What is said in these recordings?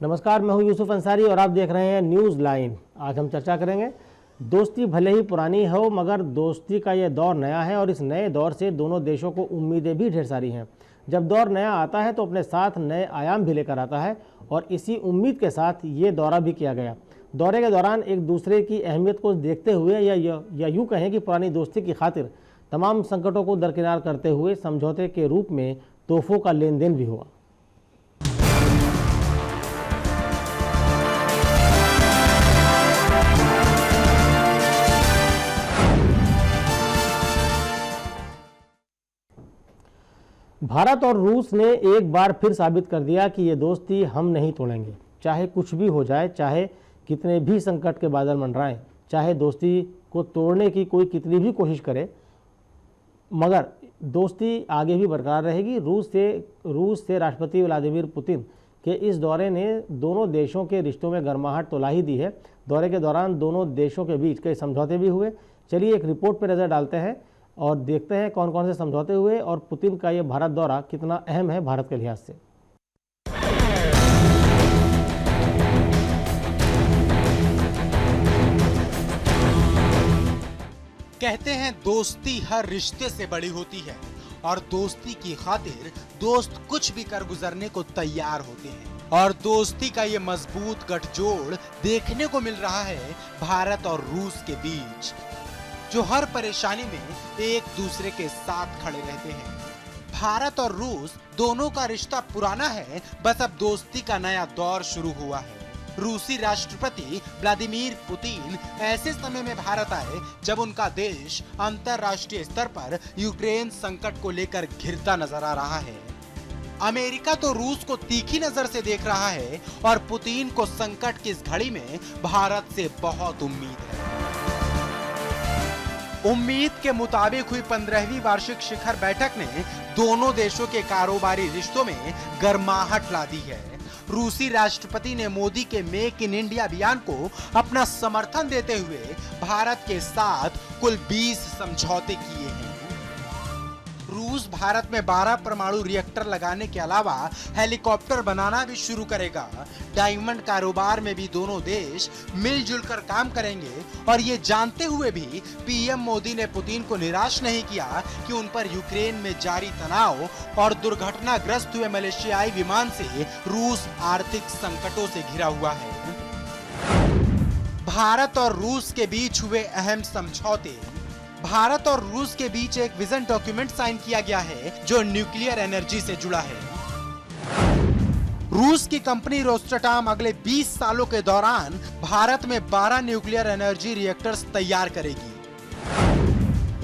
नमस्कार, मैं हूं यूसुफ अंसारी और आप देख रहे हैं न्यूज़ लाइन। आज हम चर्चा करेंगे, दोस्ती भले ही पुरानी हो मगर दोस्ती का ये दौर नया है और इस नए दौर से दोनों देशों को उम्मीदें भी ढेर सारी हैं। जब दौर नया आता है तो अपने साथ नए आयाम भी लेकर आता है और इसी उम्मीद के साथ ये दौरा भी किया गया। दौरे के दौरान एक दूसरे की अहमियत को देखते हुए या यूँ कहें कि पुरानी दोस्ती की खातिर तमाम संकटों को दरकिनार करते हुए समझौते के रूप में तोहफों का लेन देन भी हुआ। भारत और रूस ने एक बार फिर साबित कर दिया कि ये दोस्ती हम नहीं तोड़ेंगे, चाहे कुछ भी हो जाए, चाहे कितने भी संकट के बादल मंडराएं, चाहे दोस्ती को तोड़ने की कोई कितनी भी कोशिश करे, मगर दोस्ती आगे भी बरकरार रहेगी। रूस से राष्ट्रपति व्लादिमीर पुतिन के इस दौरे ने दोनों देशों के रिश्तों में गर्माहट तो ला ही दी है। दौरे के दौरान दोनों देशों के बीच कई समझौते भी हुए। चलिए एक रिपोर्ट पर नज़र डालते हैं और देखते हैं कौन कौन से समझौते हुए और पुतिन का ये भारत दौरा कितना अहम है भारत के लिहाज से। कहते हैं दोस्ती हर रिश्ते से बड़ी होती है और दोस्ती की खातिर दोस्त कुछ भी कर गुजरने को तैयार होते हैं और दोस्ती का ये मजबूत गठजोड़ देखने को मिल रहा है भारत और रूस के बीच, जो हर परेशानी में एक दूसरे के साथ खड़े रहते हैं। भारत और रूस दोनों का रिश्ता पुराना है, बस अब दोस्ती का नया दौर शुरू हुआ है। रूसी राष्ट्रपति व्लादिमीर पुतिन ऐसे समय में भारत आए जब उनका देश अंतर्राष्ट्रीय स्तर पर यूक्रेन संकट को लेकर घिरता नजर आ रहा है। अमेरिका तो रूस को तीखी नजर से देख रहा है और पुतिन को संकट की इस घड़ी में भारत से बहुत उम्मीद है। उम्मीद के मुताबिक हुई 15वीं वार्षिक शिखर बैठक ने दोनों देशों के कारोबारी रिश्तों में गर्माहट ला दी है। रूसी राष्ट्रपति ने मोदी के मेक इन इंडिया अभियान को अपना समर्थन देते हुए भारत के साथ कुल 20 समझौते किए हैं। रूस भारत में 12 परमाणु रिएक्टर लगाने के अलावा हेलीकॉप्टर बनाना भी शुरू करेगा। डायमंड कारोबार में भी दोनों देश मिलजुल कर काम करेंगे और ये जानते हुए भी पीएम मोदी ने पुतिन को निराश नहीं किया कि उन पर यूक्रेन में जारी तनाव और दुर्घटनाग्रस्त हुए मलेशियाई विमान से रूस आर्थिक संकटों से घिरा हुआ है। भारत और रूस के बीच हुए अहम समझौते। भारत और रूस के बीच एक विजन डॉक्यूमेंट साइन किया गया है जो न्यूक्लियर एनर्जी से जुड़ा है। रूस की कंपनी रोस्टेटम अगले 20 सालों के दौरान भारत में 12 न्यूक्लियर एनर्जी रिएक्टर्स तैयार करेगी।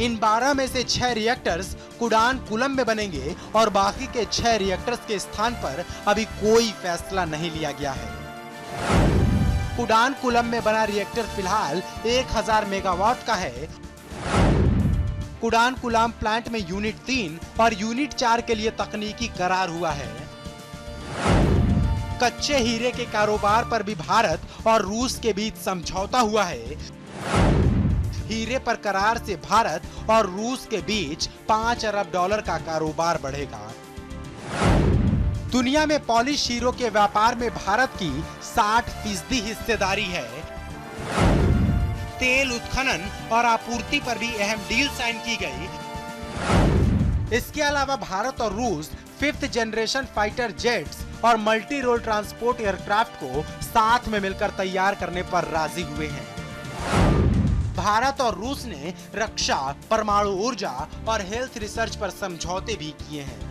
इन 12 में से 6 रिएक्टर्स कुडानकुलम में बनेंगे और बाकी के 6 रिएक्टर्स के स्थान पर अभी कोई फैसला नहीं लिया गया है। कुडानकुलम में बना रिएक्टर फिलहाल 1000 मेगावाट का है। कुडानकुलम प्लांट में यूनिट 3 और यूनिट 4 के लिए तकनीकी करार हुआ है। कच्चे हीरे के कारोबार पर भी भारत और रूस के बीच समझौता हुआ है। हीरे पर करार से भारत और रूस के बीच $5 अरब का कारोबार बढ़ेगा। दुनिया में पॉलिश हीरो के व्यापार में भारत की 60% हिस्सेदारी है। तेल उत्खनन और आपूर्ति पर भी अहम डील साइन की गई। इसके अलावा भारत और रूस 5th जनरेशन फाइटर जेट्स और मल्टी रोल ट्रांसपोर्ट एयरक्राफ्ट को साथ में मिलकर तैयार करने पर राजी हुए हैं। भारत और रूस ने रक्षा, परमाणु ऊर्जा और हेल्थ रिसर्च पर समझौते भी किए हैं।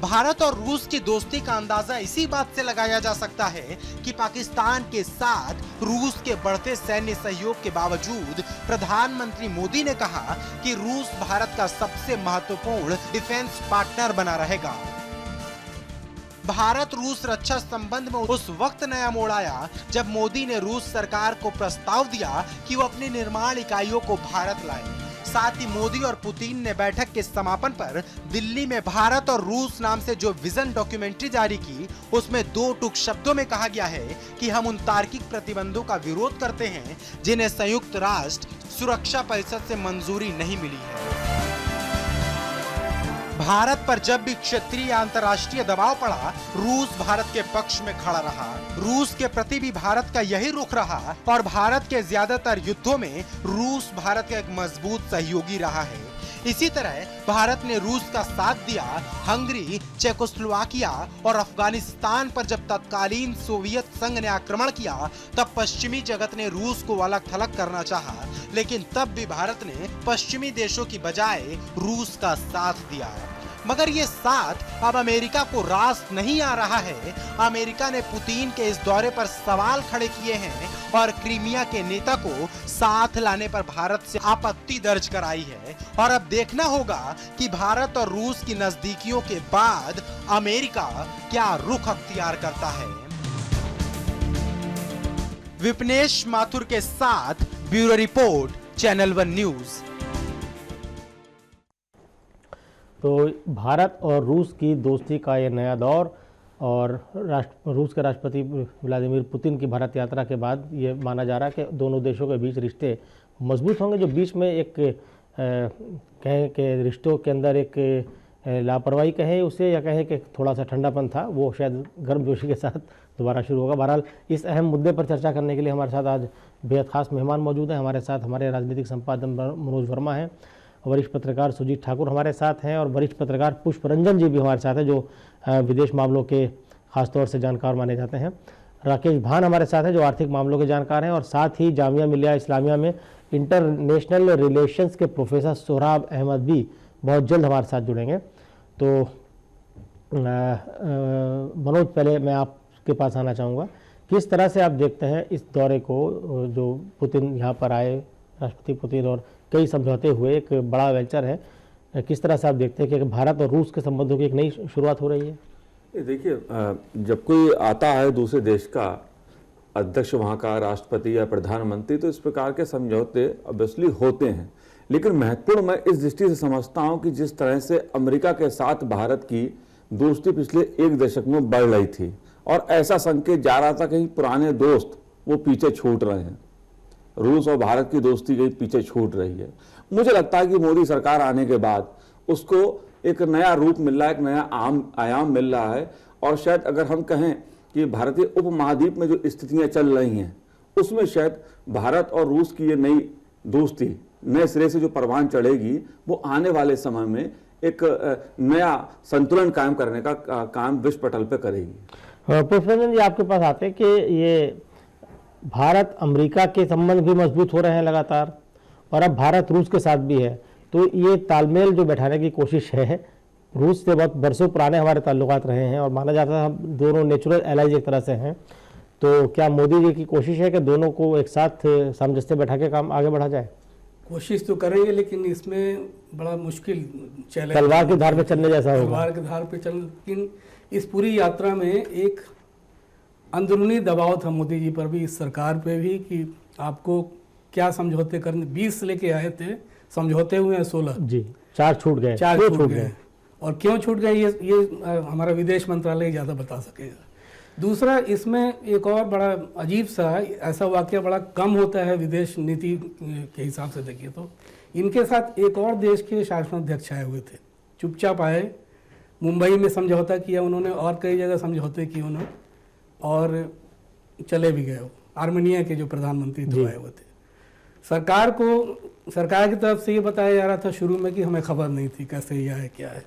भारत और रूस की दोस्ती का अंदाजा इसी बात से लगाया जा सकता है कि पाकिस्तान के साथ रूस के बढ़ते सैन्य सहयोग के बावजूद प्रधानमंत्री मोदी ने कहा कि रूस भारत का सबसे महत्वपूर्ण डिफेंस पार्टनर बना रहेगा। भारत रूस रक्षा संबंध में उस वक्त नया मोड़ आया जब मोदी ने रूस सरकार को प्रस्ताव दिया कि वो अपनी निर्माण इकाइयों को भारत लाए। साथ ही मोदी और पुतिन ने बैठक के समापन पर दिल्ली में भारत और रूस नाम से जो विजन डॉक्यूमेंट्री जारी की, उसमें 2 टूक शब्दों में कहा गया है कि हम उन तार्किक प्रतिबंधों का विरोध करते हैं जिन्हें संयुक्त राष्ट्र सुरक्षा परिषद से मंजूरी नहीं मिली है। भारत पर जब भी क्षेत्रीय अंतर्राष्ट्रीय दबाव पड़ा, रूस भारत के पक्ष में खड़ा रहा। रूस के प्रति भी भारत का यही रुख रहा और भारत के ज्यादातर युद्धों में रूस भारत का एक मजबूत सहयोगी रहा है। इसी तरह भारत ने रूस का साथ दिया हंगरी, चेकोस्लोवाकिया और अफगानिस्तान पर जब तत्कालीन सोवियत संघ ने आक्रमण किया, तब पश्चिमी जगत ने रूस को अलग थलग करना चाहा, लेकिन तब भी भारत ने पश्चिमी देशों की बजाय रूस का साथ दिया। मगर ये साथ अब अमेरिका को रास नहीं आ रहा है। अमेरिका ने पुतिन के इस दौरे पर सवाल खड़े किए हैं और क्रीमिया के नेता को साथ लाने पर भारत से आपत्ति दर्ज कराई है। और अब देखना होगा कि भारत और रूस की नजदीकियों के बाद अमेरिका क्या रुख अख्तियार करता है। विपनेश माथुर के साथ bureau report, channel one news. तो भारत और रूस की दोस्ती का ये नया दौर और रूस के राष्ट्रपति व्लादिमीर पुतिन की भारत यात्रा के बाद ये माना जा रहा है कि दोनों देशों के बीच रिश्ते मजबूत होंगे। जो बीच में एक कहें कि रिश्तों के अंदर एक लापरवाही कहें उसे या कहें कि थोड़ा सा ठंडापन था, वो शायद गर्मजोशी के साथ दोबारा शुरू होगा। बहरहाल इस अहम मुद्दे पर चर्चा करने के लिए हमारे साथ आज बेहद खास मेहमान मौजूद हैं। हमारे साथ हमारे राजनीतिक संपादक मनोज वर्मा हैं, वरिष्ठ पत्रकार सुजीत ठाकुर हमारे साथ हैं और वरिष्ठ पत्रकार पुष्प रंजन जी भी हमारे साथ हैं, जो विदेश मामलों के खासतौर से जानकार माने जाते हैं। राकेश भान हमारे साथ हैं, जो आर्थिक मामलों के जानकार हैं, और साथ ही जामिया मिलिया इस्लामिया में इंटरनेशनल रिलेशंस के प्रोफेसर सोहराब अहमद भी बहुत जल्द हमारे साथ जुड़ेंगे। तो मनोज, पहले मैं आपके पास आना चाहूँगा, किस तरह से आप देखते हैं इस दौरे को, जो पुतिन यहाँ पर आए, राष्ट्रपति पुतिन, और कई समझौते हुए, एक बड़ा वेंचर है, किस तरह से आप देखते हैं कि भारत और रूस के संबंधों की एक नई शुरुआत हो रही है? देखिए, जब कोई आता है दूसरे देश का अध्यक्ष, वहाँ का राष्ट्रपति या प्रधानमंत्री, तो इस प्रकार के समझौते ऑब्वियसली होते हैं। लेकिन महत्वपूर्ण मैं इस दृष्टि से समझता हूँ कि जिस तरह से अमेरिका के साथ भारत की दोस्ती पिछले एक दशक में बढ़ रही थी और ऐसा संकेत जा रहा था कि पुराने दोस्त वो पीछे छूट रहे हैं, रूस और भारत की दोस्ती कहीं पीछे छूट रही है। मुझे लगता है कि मोदी सरकार आने के बाद उसको एक नया रूप मिल रहा है, एक नया आयाम मिल रहा है। और शायद अगर हम कहें कि भारतीय उपमहाद्वीप में जो स्थितियां चल रही हैं, उसमें शायद भारत और रूस की ये नई दोस्ती नए सिरे से जो परवान चढ़ेगी, वो आने वाले समय में एक नया संतुलन कायम करने का काम विश्व पटल पे करेगी। पुष्परंजन जी, आपके पास आते कि ये भारत अमेरिका के संबंध भी मजबूत हो रहे हैं लगातार, और अब भारत रूस के साथ भी है, तो ये तालमेल जो बैठाने की कोशिश है, रूस से बहुत बरसों पुराने हमारे ताल्लुकात रहे हैं और माना जाता है हम दोनों नेचुरल एलाइज एक तरह से हैं, तो क्या मोदी जी की कोशिश है कि दोनों को एक साथ सामंजस्य बैठा के काम आगे बढ़ा जाए? कोशिश तो करेंगे, लेकिन इसमें बड़ा मुश्किल चैलेंज, तलवार की धार पे चलने जैसा होगा। तलवार की धार पे चल, लेकिन इस पूरी यात्रा में एक अंदरूनी दबाव था मोदी जी पर भी, इस सरकार पे भी, कि आपको क्या समझौते करने। 20 लेके आए थे, समझौते हुए हैं 16 जी, 4 छूट गए। 4 छूट गए। और क्यों छूट गए ये हमारा विदेश मंत्रालय ज़्यादा बता सकेगा। दूसरा, इसमें एक और बड़ा अजीब सा ऐसा वाकया बड़ा कम होता है विदेश नीति के हिसाब से देखिए तो, इनके साथ एक और देश के शासनाध्यक्ष आए हुए थे, चुपचाप आए, मुंबई में समझौता किया उन्होंने और कई जगह समझौते किए उन्होंने, और चले भी गए। आर्मेनिया के जो प्रधानमंत्री तो आए हुए थे। सरकार की तरफ से ये बताया जा रहा था शुरू में कि हमें खबर नहीं थी कैसे ये है क्या है,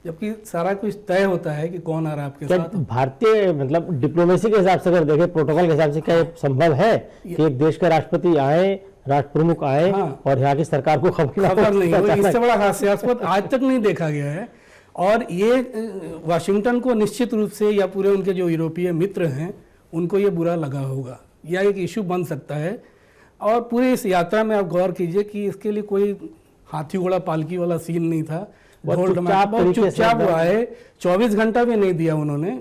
जबकि सारा कुछ तय होता है कि कौन आ रहा है आपके साथ। भारतीय मतलब डिप्लोमेसी के हिसाब से अगर देखें, प्रोटोकॉल के हिसाब से, क्या ये संभव है कि एक देश के राष्ट्रपति आए, राष्ट्र प्रमुख आए, हाँ, और यहाँ की सरकार को खबर नहीं हो? इससे बड़ा हास्यास्पद आज तक नहीं देखा गया है। और ये वाशिंगटन को निश्चित रूप से, या पूरे उनके जो यूरोपीय मित्र हैं उनको ये बुरा लगा होगा, या एक इशू बन सकता है। और पूरी इस यात्रा में आप गौर कीजिए कि इसके लिए कोई हाथी घोड़ा पालकी वाला सीन नहीं था। चुपचाप हुआ है, 24 घंटा भी नहीं दिया उन्होंने।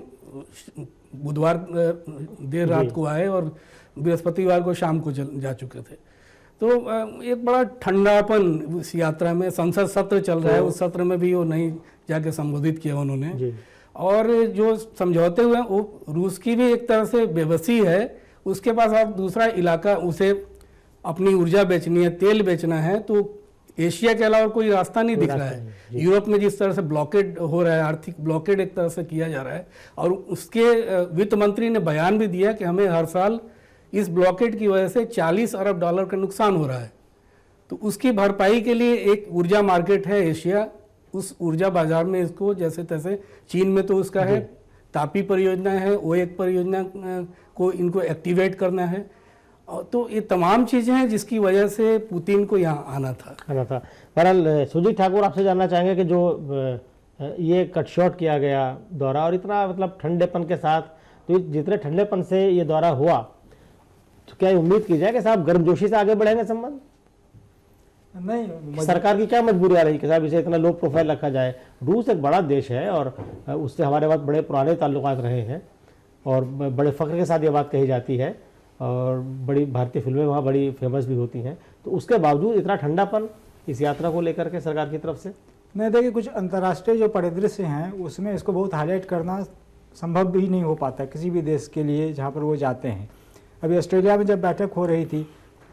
बुधवार देर रात को आए और बृहस्पतिवार को शाम को जा चुके थे। तो एक बड़ा ठंडापन इस यात्रा में। संसद सत्र चल रहा है, उस सत्र में भी वो नहीं जाके संबोधित किया उन्होंने। और जो समझौते हुए वो रूस की भी एक तरह से बेबसी है, उसके पास आप दूसरा इलाका, उसे अपनी ऊर्जा बेचनी है, तेल बेचना है, तो एशिया के अलावा कोई रास्ता नहीं दिख रहा है। यूरोप में जिस तरह से ब्लॉकेड हो रहा है, आर्थिक ब्लॉकेड एक तरह से किया जा रहा है, और उसके वित्त मंत्री ने बयान भी दिया कि हमें हर साल इस ब्लॉकेड की वजह से 40 अरब डॉलर का नुकसान हो रहा है। तो उसकी भरपाई के लिए एक ऊर्जा मार्केट है एशिया, उस ऊर्जा बाजार में इसको जैसे तैसे, चीन में तो उसका है, तापी परियोजना है, O1 परियोजना को इनको एक्टिवेट करना है। तो ये तमाम चीज़ें हैं जिसकी वजह से पुतिन को यहाँ आना था। बहरहाल सुजीत ठाकुर, आपसे जानना चाहेंगे कि जो ये कट शॉर्ट किया गया दौरा और इतना मतलब ठंडेपन के साथ, तो जितने ठंडेपन से ये दौरा हुआ, तो क्या उम्मीद की जाए कि साहब गर्मजोशी से आगे बढ़ेंगे संबंध? नहीं, सरकार की क्या मजबूरी आ रही कि साहब इसे इतना लो प्रोफाइल रखा जाए? रूस एक बड़ा देश है और उससे हमारे पास बड़े पुराने ताल्लुकात रहे हैं और बड़े फ़ख्र के साथ ये बात कही जाती है और बड़ी भारतीय फिल्में वहाँ बड़ी फेमस भी होती हैं, तो उसके बावजूद इतना ठंडापन इस यात्रा को लेकर के सरकार की तरफ से? नहीं, देखिए, कुछ अंतर्राष्ट्रीय जो परिदृश्य हैं उसमें इसको बहुत हाईलाइट करना संभव भी नहीं हो पाता किसी भी देश के लिए जहाँ पर वो जाते हैं। अभी ऑस्ट्रेलिया में जब बैठक हो रही थी,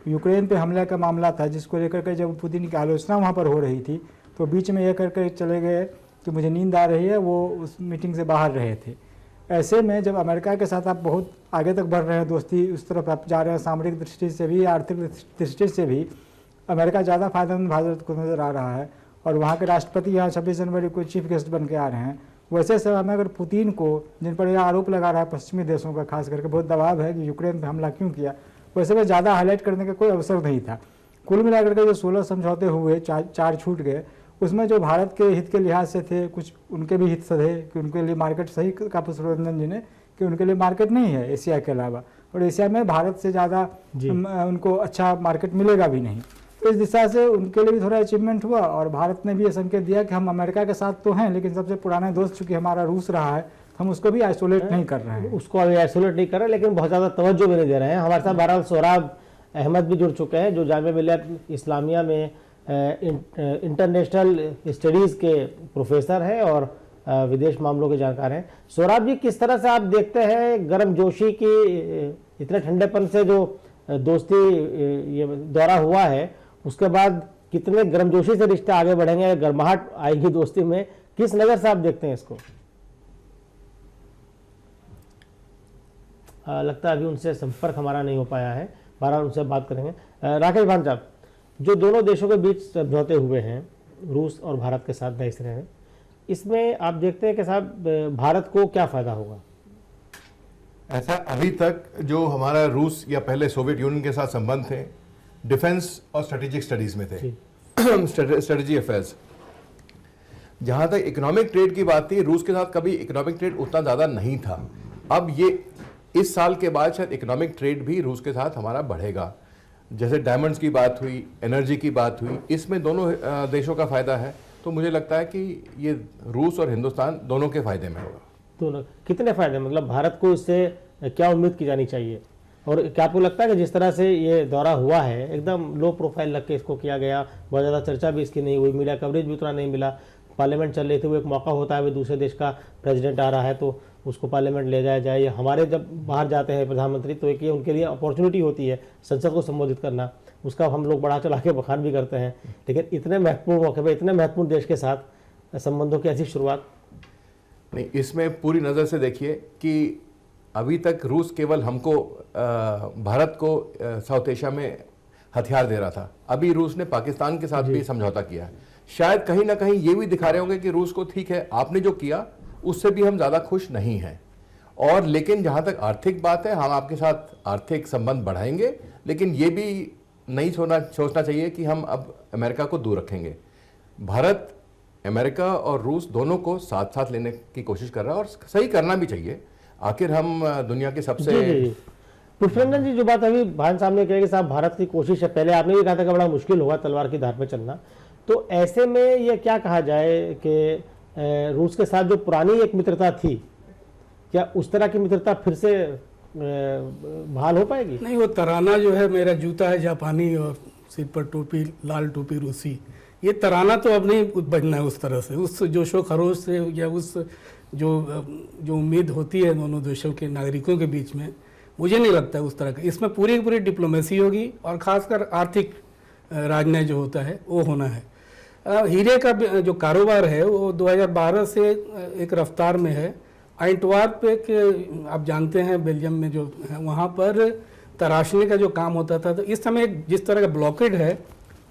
यूक्रेन पे हमला का मामला था, जिसको लेकर के जब पुतिन की आलोचना वहाँ पर हो रही थी, तो बीच में यह करके चले गए कि मुझे नींद आ रही है, वो उस मीटिंग से बाहर रहे थे। ऐसे में जब अमेरिका के साथ आप बहुत आगे तक बढ़ रहे हैं, दोस्ती उस तरफ आप जा रहे हैं, सामरिक दृष्टि से भी, आर्थिक दृष्टि से भी अमेरिका ज़्यादा फायदेमंद भारत को नज़र आ रहा है, और वहाँ के राष्ट्रपति यहाँ 26 जनवरी को चीफ गेस्ट बन के आ रहे हैं। वैसे समय में अगर पुतिन को, जिन पर यह आरोप लगा रहा है पश्चिमी देशों का खास करके बहुत दबाव है कि यूक्रेन पर हमला क्यों किया, वैसे में ज़्यादा हाईलाइट करने का कोई अवसर नहीं था। कुल मिलाकर के जो 16 समझौते हुए, चार छूट गए, उसमें जो भारत के हित के लिहाज से थे, कुछ उनके भी हित से थे कि उनके लिए मार्केट, सही कहा पुष्परंजन जी ने कि उनके लिए मार्केट नहीं है एशिया के अलावा, और एशिया में भारत से ज़्यादा उनको अच्छा मार्केट मिलेगा भी नहीं। तो इस दिशा से उनके लिए भी थोड़ा अचीवमेंट हुआ, और भारत ने भी ये संकेत दिया कि हम अमेरिका के साथ तो हैं, लेकिन सबसे पुराना दोस्त चूँकि हमारा रूस रहा है, हम उसको भी आइसोलेट नहीं कर रहे हैं। उसको अभी आइसोलेट नहीं कर रहे, लेकिन बहुत ज़्यादा तवज्जो भी नहीं दे रहे हैं। हमारे साथ बहरहाल सोहराब अहमद भी जुड़ चुके हैं, जो जामिया मिल्लत इस्लामिया में इंटरनेशनल स्टडीज़ के प्रोफेसर हैं और विदेश मामलों के जानकार हैं। सोहराब जी, किस तरह से आप देखते हैं गर्मजोशी की, इतने ठंडेपन से जो दोस्ती ये दौरा हुआ है, उसके बाद कितने गर्मजोशी से रिश्ते आगे बढ़ेंगे, गर्माहट आएगी दोस्ती में, किस नज़र से आप देखते हैं इसको? लगता है अभी उनसे संपर्क हमारा नहीं हो पाया है, बहरहाल उनसे बात करेंगे। राकेश भान साहब, जो दोनों देशों के बीच समझौते हुए हैं, रूस और भारत के साथ देश रहे हैं, इसमें आप देखते हैं कि साहब भारत को क्या फ़ायदा होगा? ऐसा अभी तक जो हमारा रूस या पहले सोवियत यूनियन के साथ संबंध थे, डिफेंस और स्ट्रेटेजिक स्टडीज में थे, स्ट्रेटेजी अफेयर्स। जहाँ तक इकोनॉमिक ट्रेड की बात थी, रूस के साथ कभी इकोनॉमिक ट्रेड उतना ज़्यादा नहीं था। अब ये इस साल के बाद शायद इकोनॉमिक ट्रेड भी रूस के साथ हमारा बढ़ेगा। जैसे डायमंड्स की बात हुई, एनर्जी की बात हुई, इसमें दोनों देशों का फ़ायदा है। तो मुझे लगता है कि ये रूस और हिंदुस्तान दोनों के फ़ायदे में होगा। दोनों कितने फ़ायदे, मतलब भारत को इससे क्या उम्मीद की जानी चाहिए? और क्या आपको लगता है कि जिस तरह से ये दौरा हुआ है, एकदम लो प्रोफाइल रख के इसको किया गया, बहुत ज़्यादा चर्चा भी इसकी नहीं हुई, मीडिया कवरेज भी उतना नहीं मिला, पार्लियामेंट चल रही थी, वो एक मौका होता है, दूसरे देश का प्रेसिडेंट आ रहा है तो उसको पार्लियामेंट ले जाया जाए, या हमारे जब बाहर जाते हैं प्रधानमंत्री तो एक ये उनके लिए अपॉर्चुनिटी होती है संसद को संबोधित करना, उसका हम लोग बढ़ा चढ़ा के बखान भी करते हैं। लेकिन इतने महत्वपूर्ण मौके पर इतने महत्वपूर्ण देश के साथ संबंधों की ऐसी शुरुआत नहीं, इसमें पूरी नज़र से देखिए कि अभी तक रूस केवल हमको भारत को साउथ एशिया में हथियार दे रहा था। अभी रूस ने पाकिस्तान के साथ भी समझौता किया है। शायद कहीं ना कहीं ये भी दिखा रहे होंगे कि रूस को ठीक है, आपने जो किया उससे भी हम ज़्यादा खुश नहीं हैं। और लेकिन जहाँ तक आर्थिक बात है, हम आपके साथ आर्थिक संबंध बढ़ाएंगे, लेकिन ये भी नहीं सोचना चाहिए कि हम अब अमेरिका को दूर रखेंगे। भारत, अमेरिका और रूस दोनों को साथ साथ लेने की कोशिश कर रहा है, और सही करना भी चाहिए। आखिर हम दुनिया के सबसे पुष्परंजन जी, जो बात अभी भान साहब ने कही कि साहब भारत की कोशिश है, पहले आपने भी कहा था कि बड़ा मुश्किल होगा तलवार की धार पे चलना, तो ऐसे में ये क्या कहा जाए कि रूस के साथ जो पुरानी एक मित्रता थी, क्या उस तरह की मित्रता फिर से बहाल हो पाएगी? नहीं, वो तराना जो है, मेरा जूता है जापानी और सिर पर टोपी, लाल टोपी रूसी, ये तराना तो अब नहीं बजना है उस तरह से, उस जोशो खरोश से, या उस जो उम्मीद होती है दोनों देशों के नागरिकों के बीच में, मुझे नहीं लगता है उस तरह का। इसमें पूरी की पूरी डिप्लोमेसी होगी, और ख़ासकर आर्थिक राजनय जो होता है वो होना है। हीरे का जो कारोबार है वो 2012 से एक रफ्तार में है। एंटवर्प के आप जानते हैं बेल्जियम में जो है वहाँ पर तराशने का जो काम होता था, तो इस समय जिस तरह का ब्लॉकेड है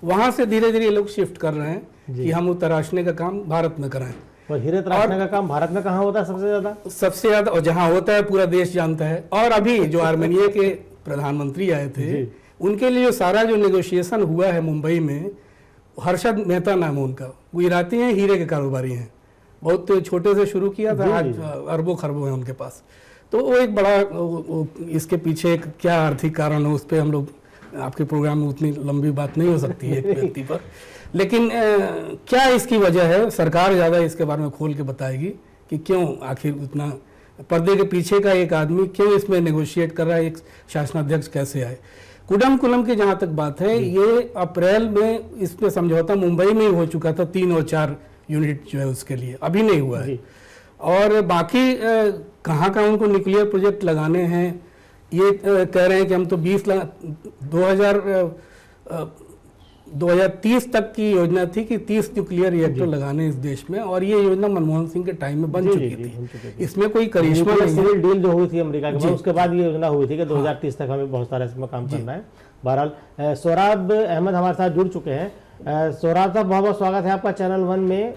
वहाँ से धीरे धीरे ये लोग शिफ्ट कर रहे हैं कि हम वो तराशने का काम भारत में कराएं। और हीरे तराशने का काम भारत में कहाँ होता है सबसे ज़्यादा? सबसे ज़्यादा, और जहाँ होता है पूरा देश जानता है। और अभी जो आर्मेनिया के प्रधानमंत्री आए थे उनके लिए सारा जो नेगोशिएशन हुआ है मुंबई में, हर्षद मेहता नाम है उनका, गुजराती हैं, हीरे के कारोबारी हैं, बहुत छोटे से शुरू किया था, आज अरबों खरबों है उनके पास। तो वो एक बड़ा इसके पीछे क्या आर्थिक कारण है उस पर हम लोग, आपके प्रोग्राम में उतनी लंबी बात नहीं हो सकती है एक व्यक्ति पर, लेकिन क्या इसकी वजह है सरकार ज़्यादा इसके बारे में खोल के बताएगी कि क्यों आखिर उतना पर्दे के पीछे का एक आदमी क्यों इसमें नेगोशिएट कर रहा है, एक शासनाध्यक्ष कैसे आए। कुडम की जहाँ तक बात है, ये अप्रैल में इस पे समझौता मुंबई में ही हो चुका था, 3 और 4 यूनिट जो है उसके लिए, अभी नहीं हुआ है। और बाकी कहाँ कहाँ उनको न्यूक्लियर प्रोजेक्ट लगाने हैं, ये कह रहे हैं कि हम तो 2030 तक की योजना थी कि 30 न्यूक्लियर रिएक्टर लगाने इस देश में, और ये योजना मनमोहन सिंह के टाइम में बन चुकी थी। इसमें कोई करिश्मा नहीं है। सिविल डील जो हुई थी अमेरिका के बाद, उसके बाद ये योजना हुई थी कि 2030 तक हमें बहुत सारे इसमें काम करना है। बहरहाल सोहराब अहमद हमारे साथ जुड़ चुके हैं। सोहराब साहब, बहुत बहुत स्वागत है आपका चैनल 1 में।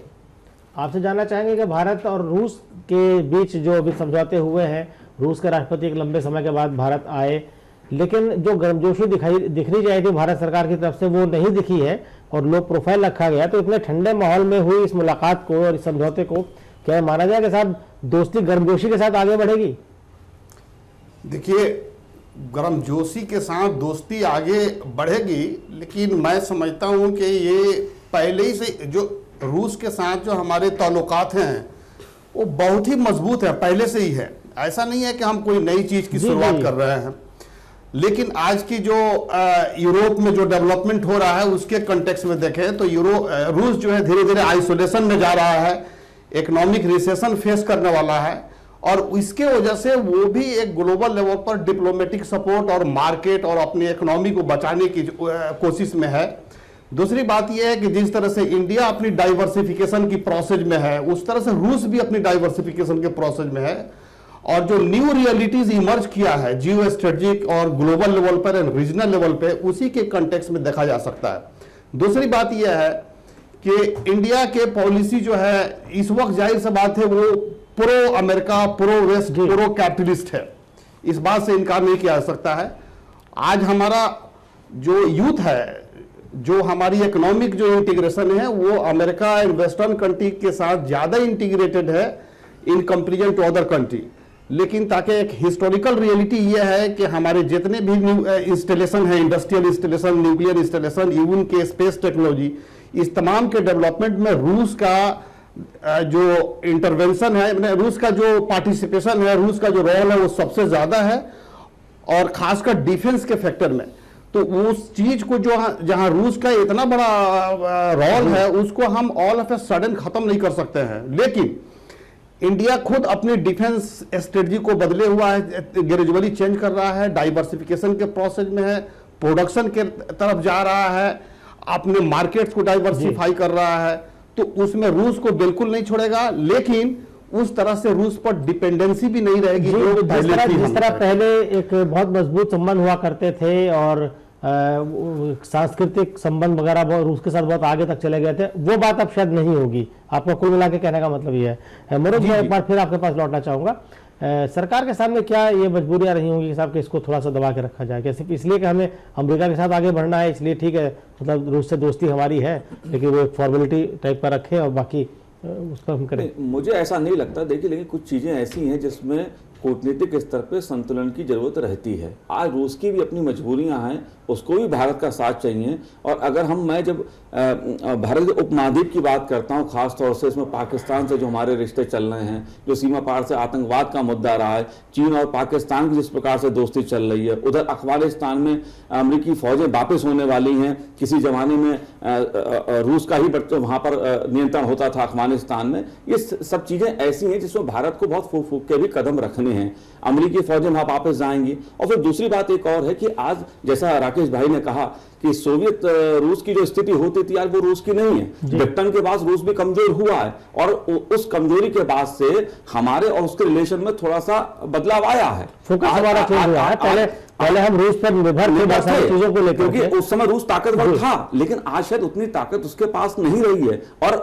आपसे जानना चाहेंगे कि भारत और रूस के बीच जो अभी समझौते हुए हैं, रूस के राष्ट्रपति एक लंबे समय के बाद भारत आए, लेकिन जो गर्मजोशी दिखनी चाहिए थी भारत सरकार की तरफ से वो नहीं दिखी है और लो प्रोफाइल रखा गया। तो इतने ठंडे माहौल में हुई इस मुलाकात को और इस समझौते को क्या माना जाए कि साहब दोस्ती गर्मजोशी के साथ आगे बढ़ेगी? देखिए, गर्मजोशी के साथ दोस्ती आगे बढ़ेगी, लेकिन मैं समझता हूं कि ये पहले ही से जो रूस के साथ जो हमारे ताल्लुकात हैं वो बहुत ही मजबूत है, पहले से ही है। ऐसा नहीं है कि हम कोई नई चीज की शुरुआत कर रहे हैं। लेकिन आज की जो यूरोप में जो डेवलपमेंट हो रहा है उसके कंटेक्स्ट में देखें तो रूस जो है धीरे धीरे आइसोलेशन में जा रहा है, इकोनॉमिक रिसेशन फेस करने वाला है, और इसके वजह से वो भी एक ग्लोबल लेवल पर डिप्लोमेटिक सपोर्ट और मार्केट और अपनी इकोनॉमी को बचाने की कोशिश में है। दूसरी बात यह है कि जिस तरह से इंडिया अपनी डाइवर्सिफिकेशन की प्रोसेस में है, उस तरह से रूस भी अपनी डाइवर्सिफिकेशन के प्रोसेस में है। और जो न्यू रियलिटीज इमर्ज किया है जियो स्ट्रेटेजिक और ग्लोबल लेवल पर एंड रीजनल लेवल पे, उसी के कंटेक्स्ट में देखा जा सकता है। दूसरी बात यह है कि इंडिया के पॉलिसी जो है इस वक्त जाहिर सी बात है वो pro America, pro west, pro capitalist है, इस बात से इनकार नहीं किया जा सकता है। आज हमारा जो यूथ है, जो हमारी इकोनॉमिक जो इंटीग्रेशन है वो अमेरिका एंड वेस्टर्न कंट्री के साथ ज्यादा इंटीग्रेटेड है in comparison to other country. लेकिन ताकि एक हिस्टोरिकल रियलिटी ये है कि हमारे जितने भी इंस्टॉलेशन है, industrial installation, nuclear installation, even के स्पेस टेक्नोलॉजी, इस तमाम के डेवलपमेंट में रूस का जो इंटरवेंशन है, रूस का जो पार्टिसिपेशन है, रूस का जो रोल है वो सबसे ज्यादा है, और खासकर डिफेंस के फैक्टर में। तो उस चीज को जो जहां रूस का इतना बड़ा रोल है उसको हम ऑल ऑफ ए सडन खत्म नहीं कर सकते हैं। लेकिन इंडिया खुद अपनी डिफेंस स्ट्रेटजी को बदले हुआ है, ग्रेजुअली चेंज कर रहा है, डाइवर्सिफिकेशन के प्रोसेस में है, प्रोडक्शन के तरफ जा रहा है, अपने मार्केट्स को डाइवर्सिफाई कर रहा है। तो उसमें रूस को बिल्कुल नहीं छोड़ेगा, लेकिन उस तरह से रूस पर डिपेंडेंसी भी नहीं रहेगी जिस तरह पहले एक बहुत मजबूत संबंध हुआ करते थे और सांस्कृतिक संबंध वगैरह रूस के साथ बहुत आगे तक चले गए थे, वो बात अब शायद नहीं होगी। आपको कुल मिला के कहने का मतलब ये है। मनोज, मैं एक बार फिर आपके पास लौटना चाहूंगा। सरकार के सामने क्या ये मजबूरियां रही होंगी कि साहब कि इसको थोड़ा सा दबा के रखा जाए, कैसे इसलिए कि हमें अमेरिका के साथ आगे बढ़ना है, इसलिए ठीक है, मतलब रूस से दोस्ती हमारी है, लेकिन वो एक फॉर्मेलिटी टाइप का रखें और बाकी उस पर हम करें। मुझे ऐसा नहीं लगता। देखिए, लेकिन कुछ चीज़ें ऐसी हैं जिसमें कूटनीतिक स्तर पे संतुलन की जरूरत रहती है। आज रूस की भी अपनी मजबूरियां हैं, उसको भी भारत का साथ चाहिए। और अगर मैं जब भारत के उपमहाद्वीप की बात करता हूं, खास तौर से इसमें पाकिस्तान से जो हमारे रिश्ते चल रहे हैं, जो सीमा पार से आतंकवाद का मुद्दा रहा है, चीन और पाकिस्तान की जिस प्रकार से दोस्ती चल रही है, उधर अफगानिस्तान में अमेरिकी फौजें वापस होने वाली हैं। किसी जमाने में रूस का ही वहां पर नियंत्रण होता था अफगानिस्तान में। ये सब चीजें ऐसी हैं जिसमें भारत को बहुत फूक फूक के भी कदम रखने हैं। अमेरिकी फौजें वहां वापस जाएंगी। और फिर दूसरी बात एक और है कि आज जैसा राकेश भाई ने कहा कि सोवियत रूस की जो स्थिति होती थी यार वो रूस की नहीं है। ब्रिटेन के बाद रूस भी कमजोर हुआ है और उस कमजोरी के बाद से हमारे और उसके रिलेशन में थोड़ा सा बदलाव आया है। फोकस हमारा चेंज हुआ है। पहले हम रूस पर निर्भर थे बहुत सारी चीजों को लेकर, क्योंकि उस समय रूस ताकतवर था, लेकिन आज शायद उतनी ताकत उसके पास नहीं रही है। और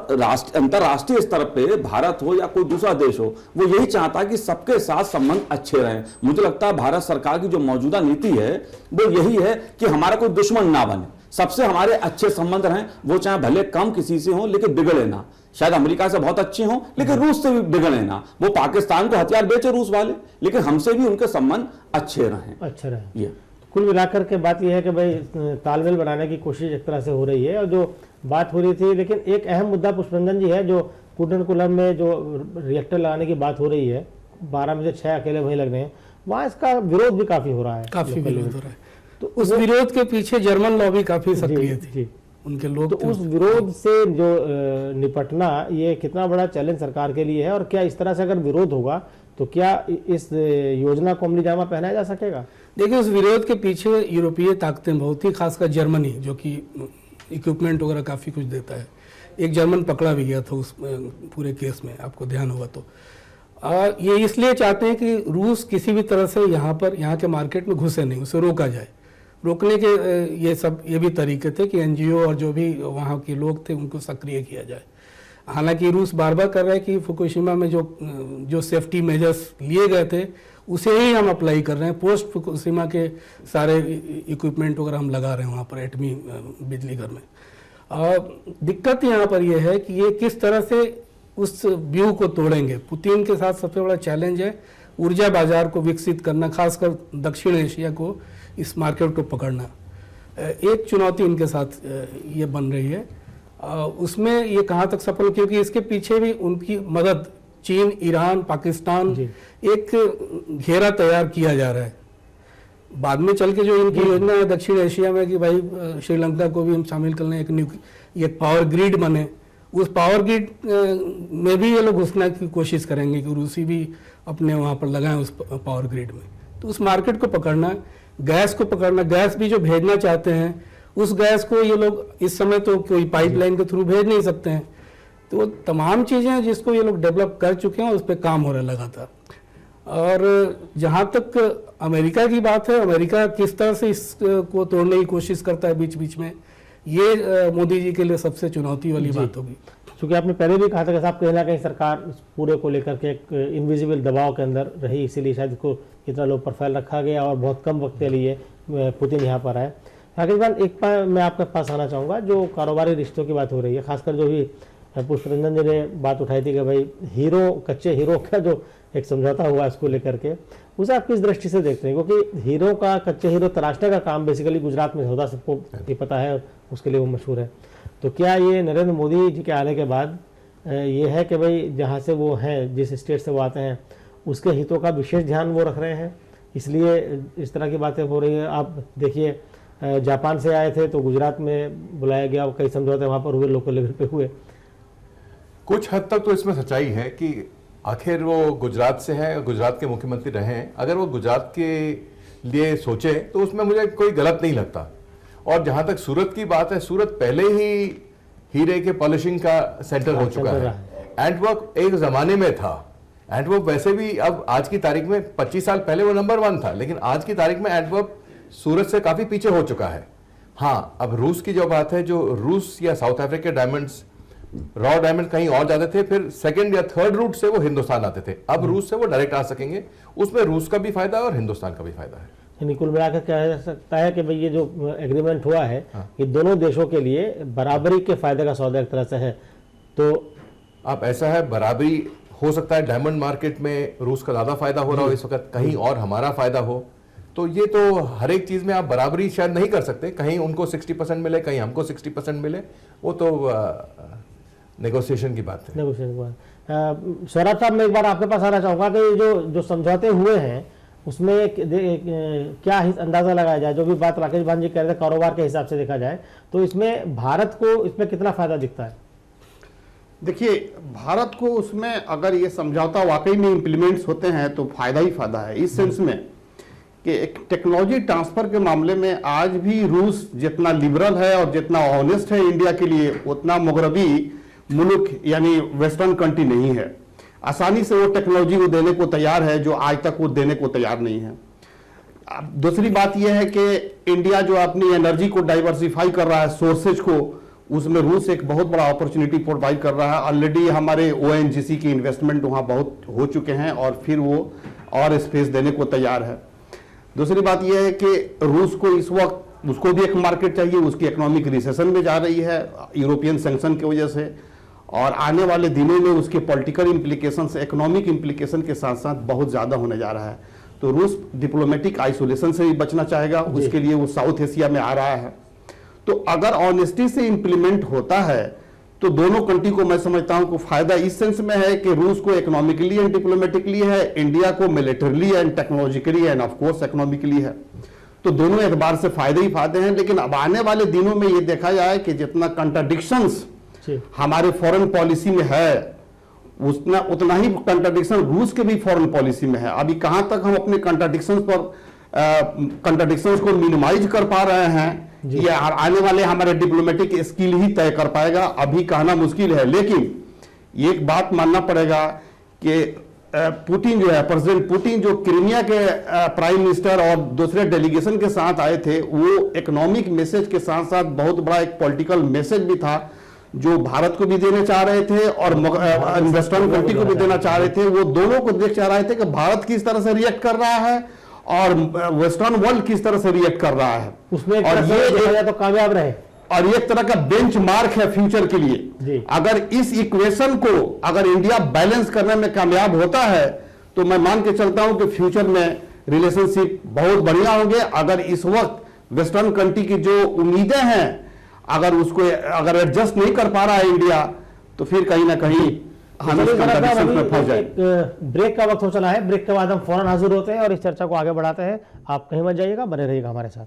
अंतरराष्ट्रीय स्तर पे भारत हो या कोई दूसरा देश हो, वो यही चाहता है कि सबके साथ संबंध अच्छे रहें। मुझे लगता है भारत सरकार की जो मौजूदा नीति है वो यही है कि हमारा कोई दुश्मन ना बने, सबसे हमारे अच्छे संबंध रहें, वो चाहे भले कम किसी से हो लेकिन बिगड़े ना। शायद अमेरिका से बहुत अच्छे हों लेकिन रूस से भी बिगड़े ना। वो पाकिस्तान को हथियार बेचे रूस वाले, लेकिन हमसे भी उनके संबंध अच्छे रहें। ये कुल मिलाकर के बात यह है कि भाई तालमेल बनाने की कोशिश एक तरह से हो रही है। और जो बात हो रही थी, लेकिन एक अहम मुद्दा पुष्परंजन जी है, जो कुटनकुलम में जो रिएक्टर लगाने की बात हो रही है, 12 में से 6 अकेले वहीं लग रहे हैं, वहाँ इसका विरोध भी काफी हो रहा है, काफी विरोध हो रहा है। तो उस विरोध के पीछे जर्मन लॉबी काफी सक्रिय थी, उनके लोग। तो उस विरोध से जो निपटना, ये कितना बड़ा चैलेंज सरकार के लिए है, और क्या इस तरह से अगर विरोध होगा तो क्या इस योजना को अमली जामा पहनाया जा सकेगा? देखिए, उस विरोध के पीछे यूरोपीय ताकतें बहुत ही, खासकर जर्मनी जो कि इक्विपमेंट वगैरह काफ़ी कुछ देता है। एक जर्मन पकड़ा भी गया था उस पूरे केस में, आपको ध्यान होगा तो। ये इसलिए चाहते हैं कि रूस किसी भी तरह से यहाँ के मार्केट में घुसे नहीं, उसे रोका जाए। रोकने के ये भी तरीके थे कि एनजीओ और जो भी वहाँ के लोग थे उनको सक्रिय किया जाए। हालांकि रूस बार बार कर रहा है कि फुकुशिमा में जो सेफ्टी मेजर्स लिए गए थे उसे ही हम अप्लाई कर रहे हैं। पोस्ट फुकुशिमा के सारे इक्विपमेंट वगैरह हम लगा रहे हैं वहाँ पर एटमी बिजली घर में। दिक्कत यहाँ पर यह है कि ये किस तरह से उस व्यू को तोड़ेंगे। पुतिन के साथ सबसे बड़ा चैलेंज है ऊर्जा बाजार को विकसित करना, खासकर दक्षिण एशिया को इस मार्केट को पकड़ना। एक चुनौती इनके साथ ये बन रही है। उसमें ये कहाँ तक सफल, क्योंकि इसके पीछे भी उनकी मदद चीन, ईरान, पाकिस्तान, एक घेरा तैयार किया जा रहा है। बाद में चल के जो इनकी योजना है दक्षिण एशिया में कि भाई श्रीलंका को भी हम शामिल कर लें, एक पावर ग्रिड बने, उस पावर ग्रिड में भी ये लोग घुसने की कोशिश करेंगे कि रूसी भी अपने वहाँ पर लगाएं उस पावर ग्रिड में। तो उस मार्केट को पकड़ना, गैस को पकड़ना, गैस भी जो भेजना चाहते हैं उस गैस को ये लोग इस समय तो कोई पाइपलाइन के थ्रू भेज नहीं सकते हैं। तो तमाम चीज़ें हैं जिसको ये लोग डेवलप कर चुके हैं, उस पर काम हो रहा है लगातार। और जहाँ तक अमेरिका की बात है, अमेरिका किस तरह से इसको तोड़ने की कोशिश करता है बीच बीच में, ये मोदी जी के लिए सबसे चुनौती वाली बात होगी। क्योंकि आपने पहले भी कहा था कि साहब कहीं ना कहीं सरकार इस पूरे को लेकर के एक इनविजिबल दबाव के अंदर रही, इसीलिए शायद इसको इतना लो प्रोफाइल रखा गया और बहुत कम वक्त के लिए पुतिन यहाँ पर आए। पाकिस्तान एक बार मैं आपके पास आना चाहूँगा, जो कारोबारी रिश्तों की बात हो रही है, खासकर जो भी पुष्परंजन जी ने बात उठाई थी कि भाई हीरो, कच्चे हीरो का जो एक समझौता हुआ इसको लेकर के, उसे आप किस दृष्टि से देखते हैं? क्योंकि हीरो का, कच्चे हीरो तराशने का काम बेसिकली गुजरात में होता, सबको भी पता है, उसके लिए वो मशहूर है। तो क्या ये नरेंद्र मोदी जी के आने के बाद ये है कि भाई जहाँ से वो हैं, जिस स्टेट से वो आते हैं, उसके हितों का विशेष ध्यान वो रख रहे हैं, इसलिए इस तरह की बातें हो रही है? आप देखिए, जापान से आए थे तो गुजरात में बुलाया गया, कई समझौते वहाँ पर हुए, लोकल लेवल पे हुए। कुछ हद तक तो इसमें सच्चाई है कि आखिर वो गुजरात से हैं, गुजरात के मुख्यमंत्री रहे हैं। अगर वो गुजरात के लिए सोचे तो उसमें मुझे कोई गलत नहीं लगता। और जहां तक सूरत की बात है, सूरत पहले ही हीरे के पॉलिशिंग का सेंटर हो चुका है। एंटवर्प एक जमाने में था, एंटवर्प वैसे भी अब आज की तारीख में 25 साल पहले वो नंबर 1 था, लेकिन आज की तारीख में एंटवर्प सूरत से काफी पीछे हो चुका है। हाँ, अब रूस की जो बात है, जो रूस या south Africa diamonds, raw diamond कहीं और जाते थे, फिर सेकंड या थर्ड रूट से वो हिंदुस्तान आते थे। अब रूस से वो डायरेक्ट आ सकेंगे, उसमें रूस का भी फायदा है और हिंदुस्तान का भी फायदा है। यानी कुल मिलाकर कहा जा सकता है कि भाई ये जो एग्रीमेंट हुआ है, ये दोनों देशों के लिए बराबरी के फायदे का सौदा एक तरह से है। तो आप ऐसा है, बराबरी हो सकता है डायमंड मार्केट में रूस का ज्यादा फायदा हो रहा हो इस वक्त, कहीं और हमारा फायदा हो। तो ये तो हर एक चीज में आप बराबरी शायद नहीं कर सकते, कहीं उनको 60% मिले, कहीं हमको 60% मिले, वो तो नेगोशिएशन की बात है। नेगोशिएशन की बात। सौरभ साहब, मैं एक बार आपके पास आना चाहूँगा कि जो समझौते हुए हैं उसमें क्या अंदाजा लगाया जाए? जो भी बात राकेश भान जी कह रहे थे, कारोबार के हिसाब से देखा जाए तो इसमें भारत को इसमें कितना फायदा दिखता है? देखिए, भारत को उसमें अगर ये समझौता वाकई में इम्प्लीमेंट्स होते हैं तो फायदा ही फायदा है, इस सेंस में कि एक टेक्नोलॉजी ट्रांसफर के मामले में आज भी रूस जितना लिबरल है और जितना ऑनेस्ट है इंडिया के लिए, उतना मगरबी मुल्क यानी वेस्टर्न कंट्री नहीं है। आसानी से वो टेक्नोलॉजी को देने को तैयार है जो आज तक वो देने को तैयार नहीं है। दूसरी बात यह है कि इंडिया जो अपनी एनर्जी को डाइवर्सिफाई कर रहा है, सोर्सेज को, उसमें रूस एक बहुत बड़ा अपॉर्चुनिटी प्रोवाइड कर रहा है। ऑलरेडी हमारे ओएनजीसी की इन्वेस्टमेंट वहाँ बहुत हो चुके हैं और फिर वो और स्पेस देने को तैयार है। दूसरी बात यह है कि रूस को इस वक्त उसको भी एक मार्केट चाहिए, उसकी इकोनॉमिक रिसेशन में जा रही है यूरोपियन सैंक्शन की वजह से, और आने वाले दिनों में उसके पॉलिटिकल इम्प्लीकेशन, इकोनॉमिक इम्प्लीकेशन के साथ साथ बहुत ज़्यादा होने जा रहा है। तो रूस डिप्लोमेटिक आइसोलेशन से भी बचना चाहेगा, उसके लिए वो साउथ एशिया में आ रहा है। तो अगर ऑनेस्टी से इंप्लीमेंट होता है तो दोनों कंट्री को मैं समझता हूं कि फायदा इस सेंस में है कि रूस को इकोनॉमिकली एंड डिप्लोमेटिकली है, इंडिया को militarily and technologically end of course economically है। तो दोनों एतबार से फायदे ही फायदे हैं। लेकिन अब आने वाले दिनों में ये देखा जाए कि जितना कंट्राडिक्शंस हमारे फॉरेन पॉलिसी में है, उतना ही कंट्राडिक्शन रूस के भी फॉरेन पॉलिसी में है। अभी कहां तक हम अपने कंट्राडिक्शंस को मिनिमाइज कर पा रहे हैं, ये आने वाले हमारे डिप्लोमेटिक स्किल ही तय कर पाएगा। अभी कहना मुश्किल है, लेकिन एक बात मानना पड़ेगा कि पुतिन जो है, प्रेसिडेंट पुतिन जो क्रीमिया के प्राइम मिनिस्टर और दूसरे डेलीगेशन के साथ आए थे, वो इकोनॉमिक मैसेज के साथ साथ बहुत बड़ा एक पॉलिटिकल मैसेज भी था जो भारत को भी देना चाह रहे थे और वेस्टर्न कंट्री को भी देना चाह रहे थे। वो दोनों को देख चाह रहे थे कि भारत किस तरह से रिएक्ट कर रहा है और वेस्टर्न वर्ल्ड किस तरह से रिएक्ट कर रहा है, उसमें और ये तो कामयाब रहे और एक तरह का बेंचमार्क है फ्यूचर के लिए। अगर इस इक्वेशन को अगर इंडिया बैलेंस करने में कामयाब होता है तो मैं मान के चलता हूं कि फ्यूचर में रिलेशनशिप बहुत बढ़िया होंगे। अगर इस वक्त वेस्टर्न कंट्री की जो उम्मीदें हैं अगर एडजस्ट नहीं कर पा रहा है इंडिया, तो फिर कहीं ना कहीं हम इस कंट्राडिक्शन में फंस जाए। ब्रेक का वक्त हो चला है, ब्रेक के बाद हम फौरन हाजिर होते हैं और इस चर्चा को आगे बढ़ाते हैं। आप कहीं मत जाइएगा, बने रहिएगा हमारे साथ।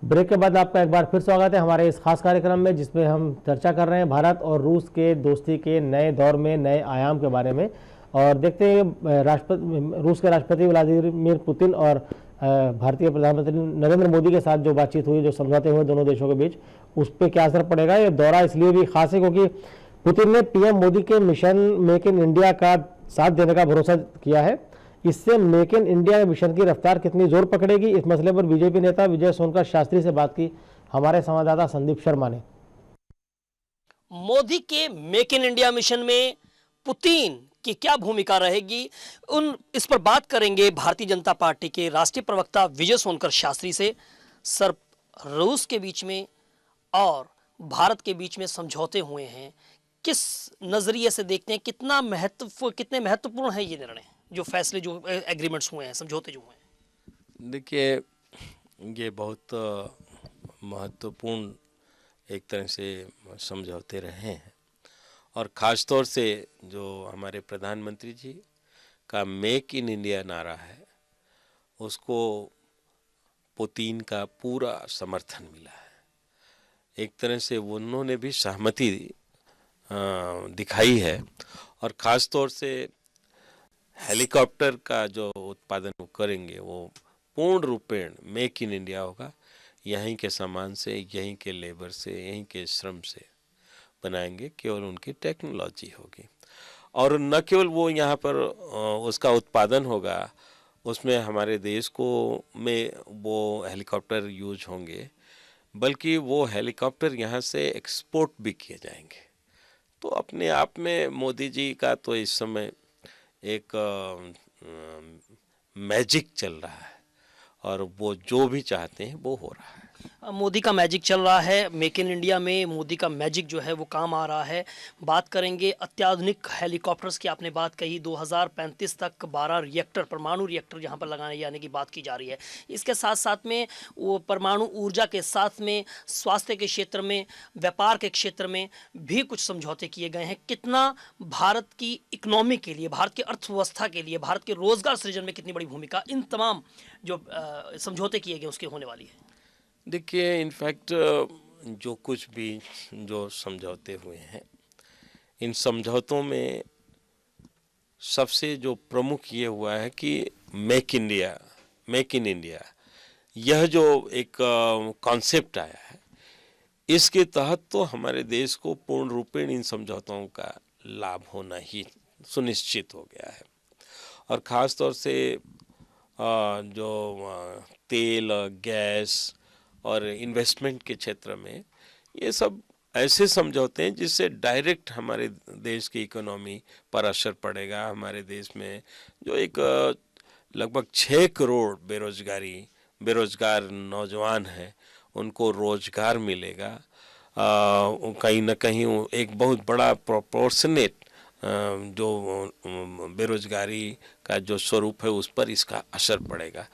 ब्रेक के बाद आपका एक बार फिर स्वागत है हमारे इस खास कार्यक्रम में, जिसमें हम चर्चा कर रहे हैं भारत और रूस के दोस्ती के नए दौर में, नए आयाम के बारे में। और देखते हैं रूस के राष्ट्रपति व्लादिमीर पुतिन और भारतीय प्रधानमंत्री नरेंद्र मोदी के साथ जो बातचीत हुई, जो समझौते हुए दोनों देशों के बीच, उस पर क्या असर पड़ेगा। ये दौरा इसलिए भी खास है क्योंकि पुतिन ने पीएम मोदी के मिशन मेक इन इंडिया का साथ देने का भरोसा किया है। इससे मेक इन इंडिया मिशन की रफ्तार कितनी जोर पकड़ेगी, इस मसले पर बीजेपी नेता विजय सोनकर शास्त्री से बात की हमारे संवाददाता संदीप शर्मा ने। मोदी के मेक इन इंडिया मिशन में पुतिन की क्या भूमिका रहेगी, इस पर बात करेंगे भारतीय जनता पार्टी के राष्ट्रीय प्रवक्ता विजय सोनकर शास्त्री से। सर, रूस के बीच में और भारत के बीच में समझौते हुए हैं, किस नजरिए से देखते हैं, कितने महत्वपूर्ण है ये निर्णय, जो फैसले, जो एग्रीमेंट्स हुए हैं, समझौते जो हुए हैं? देखिए, ये बहुत महत्वपूर्ण एक तरह से समझौते रहे हैं, और ख़ास तौर से जो हमारे प्रधानमंत्री जी का मेक इन इंडिया नारा है, उसको पुतिन का पूरा समर्थन मिला है। एक तरह से उन्होंने भी सहमति दिखाई है, और ख़ास तौर से हेलीकॉप्टर का जो उत्पादन वो करेंगे वो पूर्ण रूपेण मेक इन इंडिया होगा। यहीं के सामान से, यहीं के लेबर से, यहीं के श्रम से बनाएंगे, केवल उनकी टेक्नोलॉजी होगी। और न केवल वो यहाँ पर उसका उत्पादन होगा, उसमें हमारे देश को में वो हेलीकॉप्टर यूज होंगे, बल्कि वो हेलीकॉप्टर यहाँ से एक्सपोर्ट भी किए जाएंगे। तो अपने आप में मोदी जी का तो इस समय एक मैजिक चल रहा है, और वो जो भी चाहते हैं वो हो रहा है। मोदी का मैजिक चल रहा है, मेक इन इंडिया में मोदी का मैजिक जो है वो काम आ रहा है। बात करेंगे अत्याधुनिक हेलीकॉप्टर्स की, आपने बात कही 2035 तक 12 रिएक्टर, परमाणु रिएक्टर यहाँ पर लगाने जाने की बात की जा रही है। इसके साथ साथ में वो परमाणु ऊर्जा के साथ में स्वास्थ्य के क्षेत्र में, व्यापार के क्षेत्र में भी कुछ समझौते किए गए हैं। कितना भारत की इकोनॉमी के लिए, भारत की अर्थव्यवस्था के लिए, भारत के रोजगार सृजन में कितनी बड़ी भूमिका इन तमाम जो समझौते किए गए उसकी होने वाली है? देखिए, इनफैक्ट जो कुछ भी जो समझौते हुए हैं, इन समझौतों में सबसे जो प्रमुख ये हुआ है कि मेक इन इंडिया, यह जो एक कॉन्सेप्ट आया है, इसके तहत तो हमारे देश को पूर्ण रूपेण इन समझौतों का लाभ होना ही सुनिश्चित हो गया है। और ख़ास तौर से जो तेल, गैस और इन्वेस्टमेंट के क्षेत्र में, ये सब ऐसे समझौते हैं जिससे डायरेक्ट हमारे देश की इकोनॉमी पर असर पड़ेगा। हमारे देश में जो एक लगभग 6 करोड़ बेरोजगार नौजवान हैं, उनको रोजगार मिलेगा। कहीं ना कहीं एक बहुत बड़ा प्रोपोर्शनेट जो बेरोजगारी का जो स्वरूप है उस पर इसका असर पड़ेगा।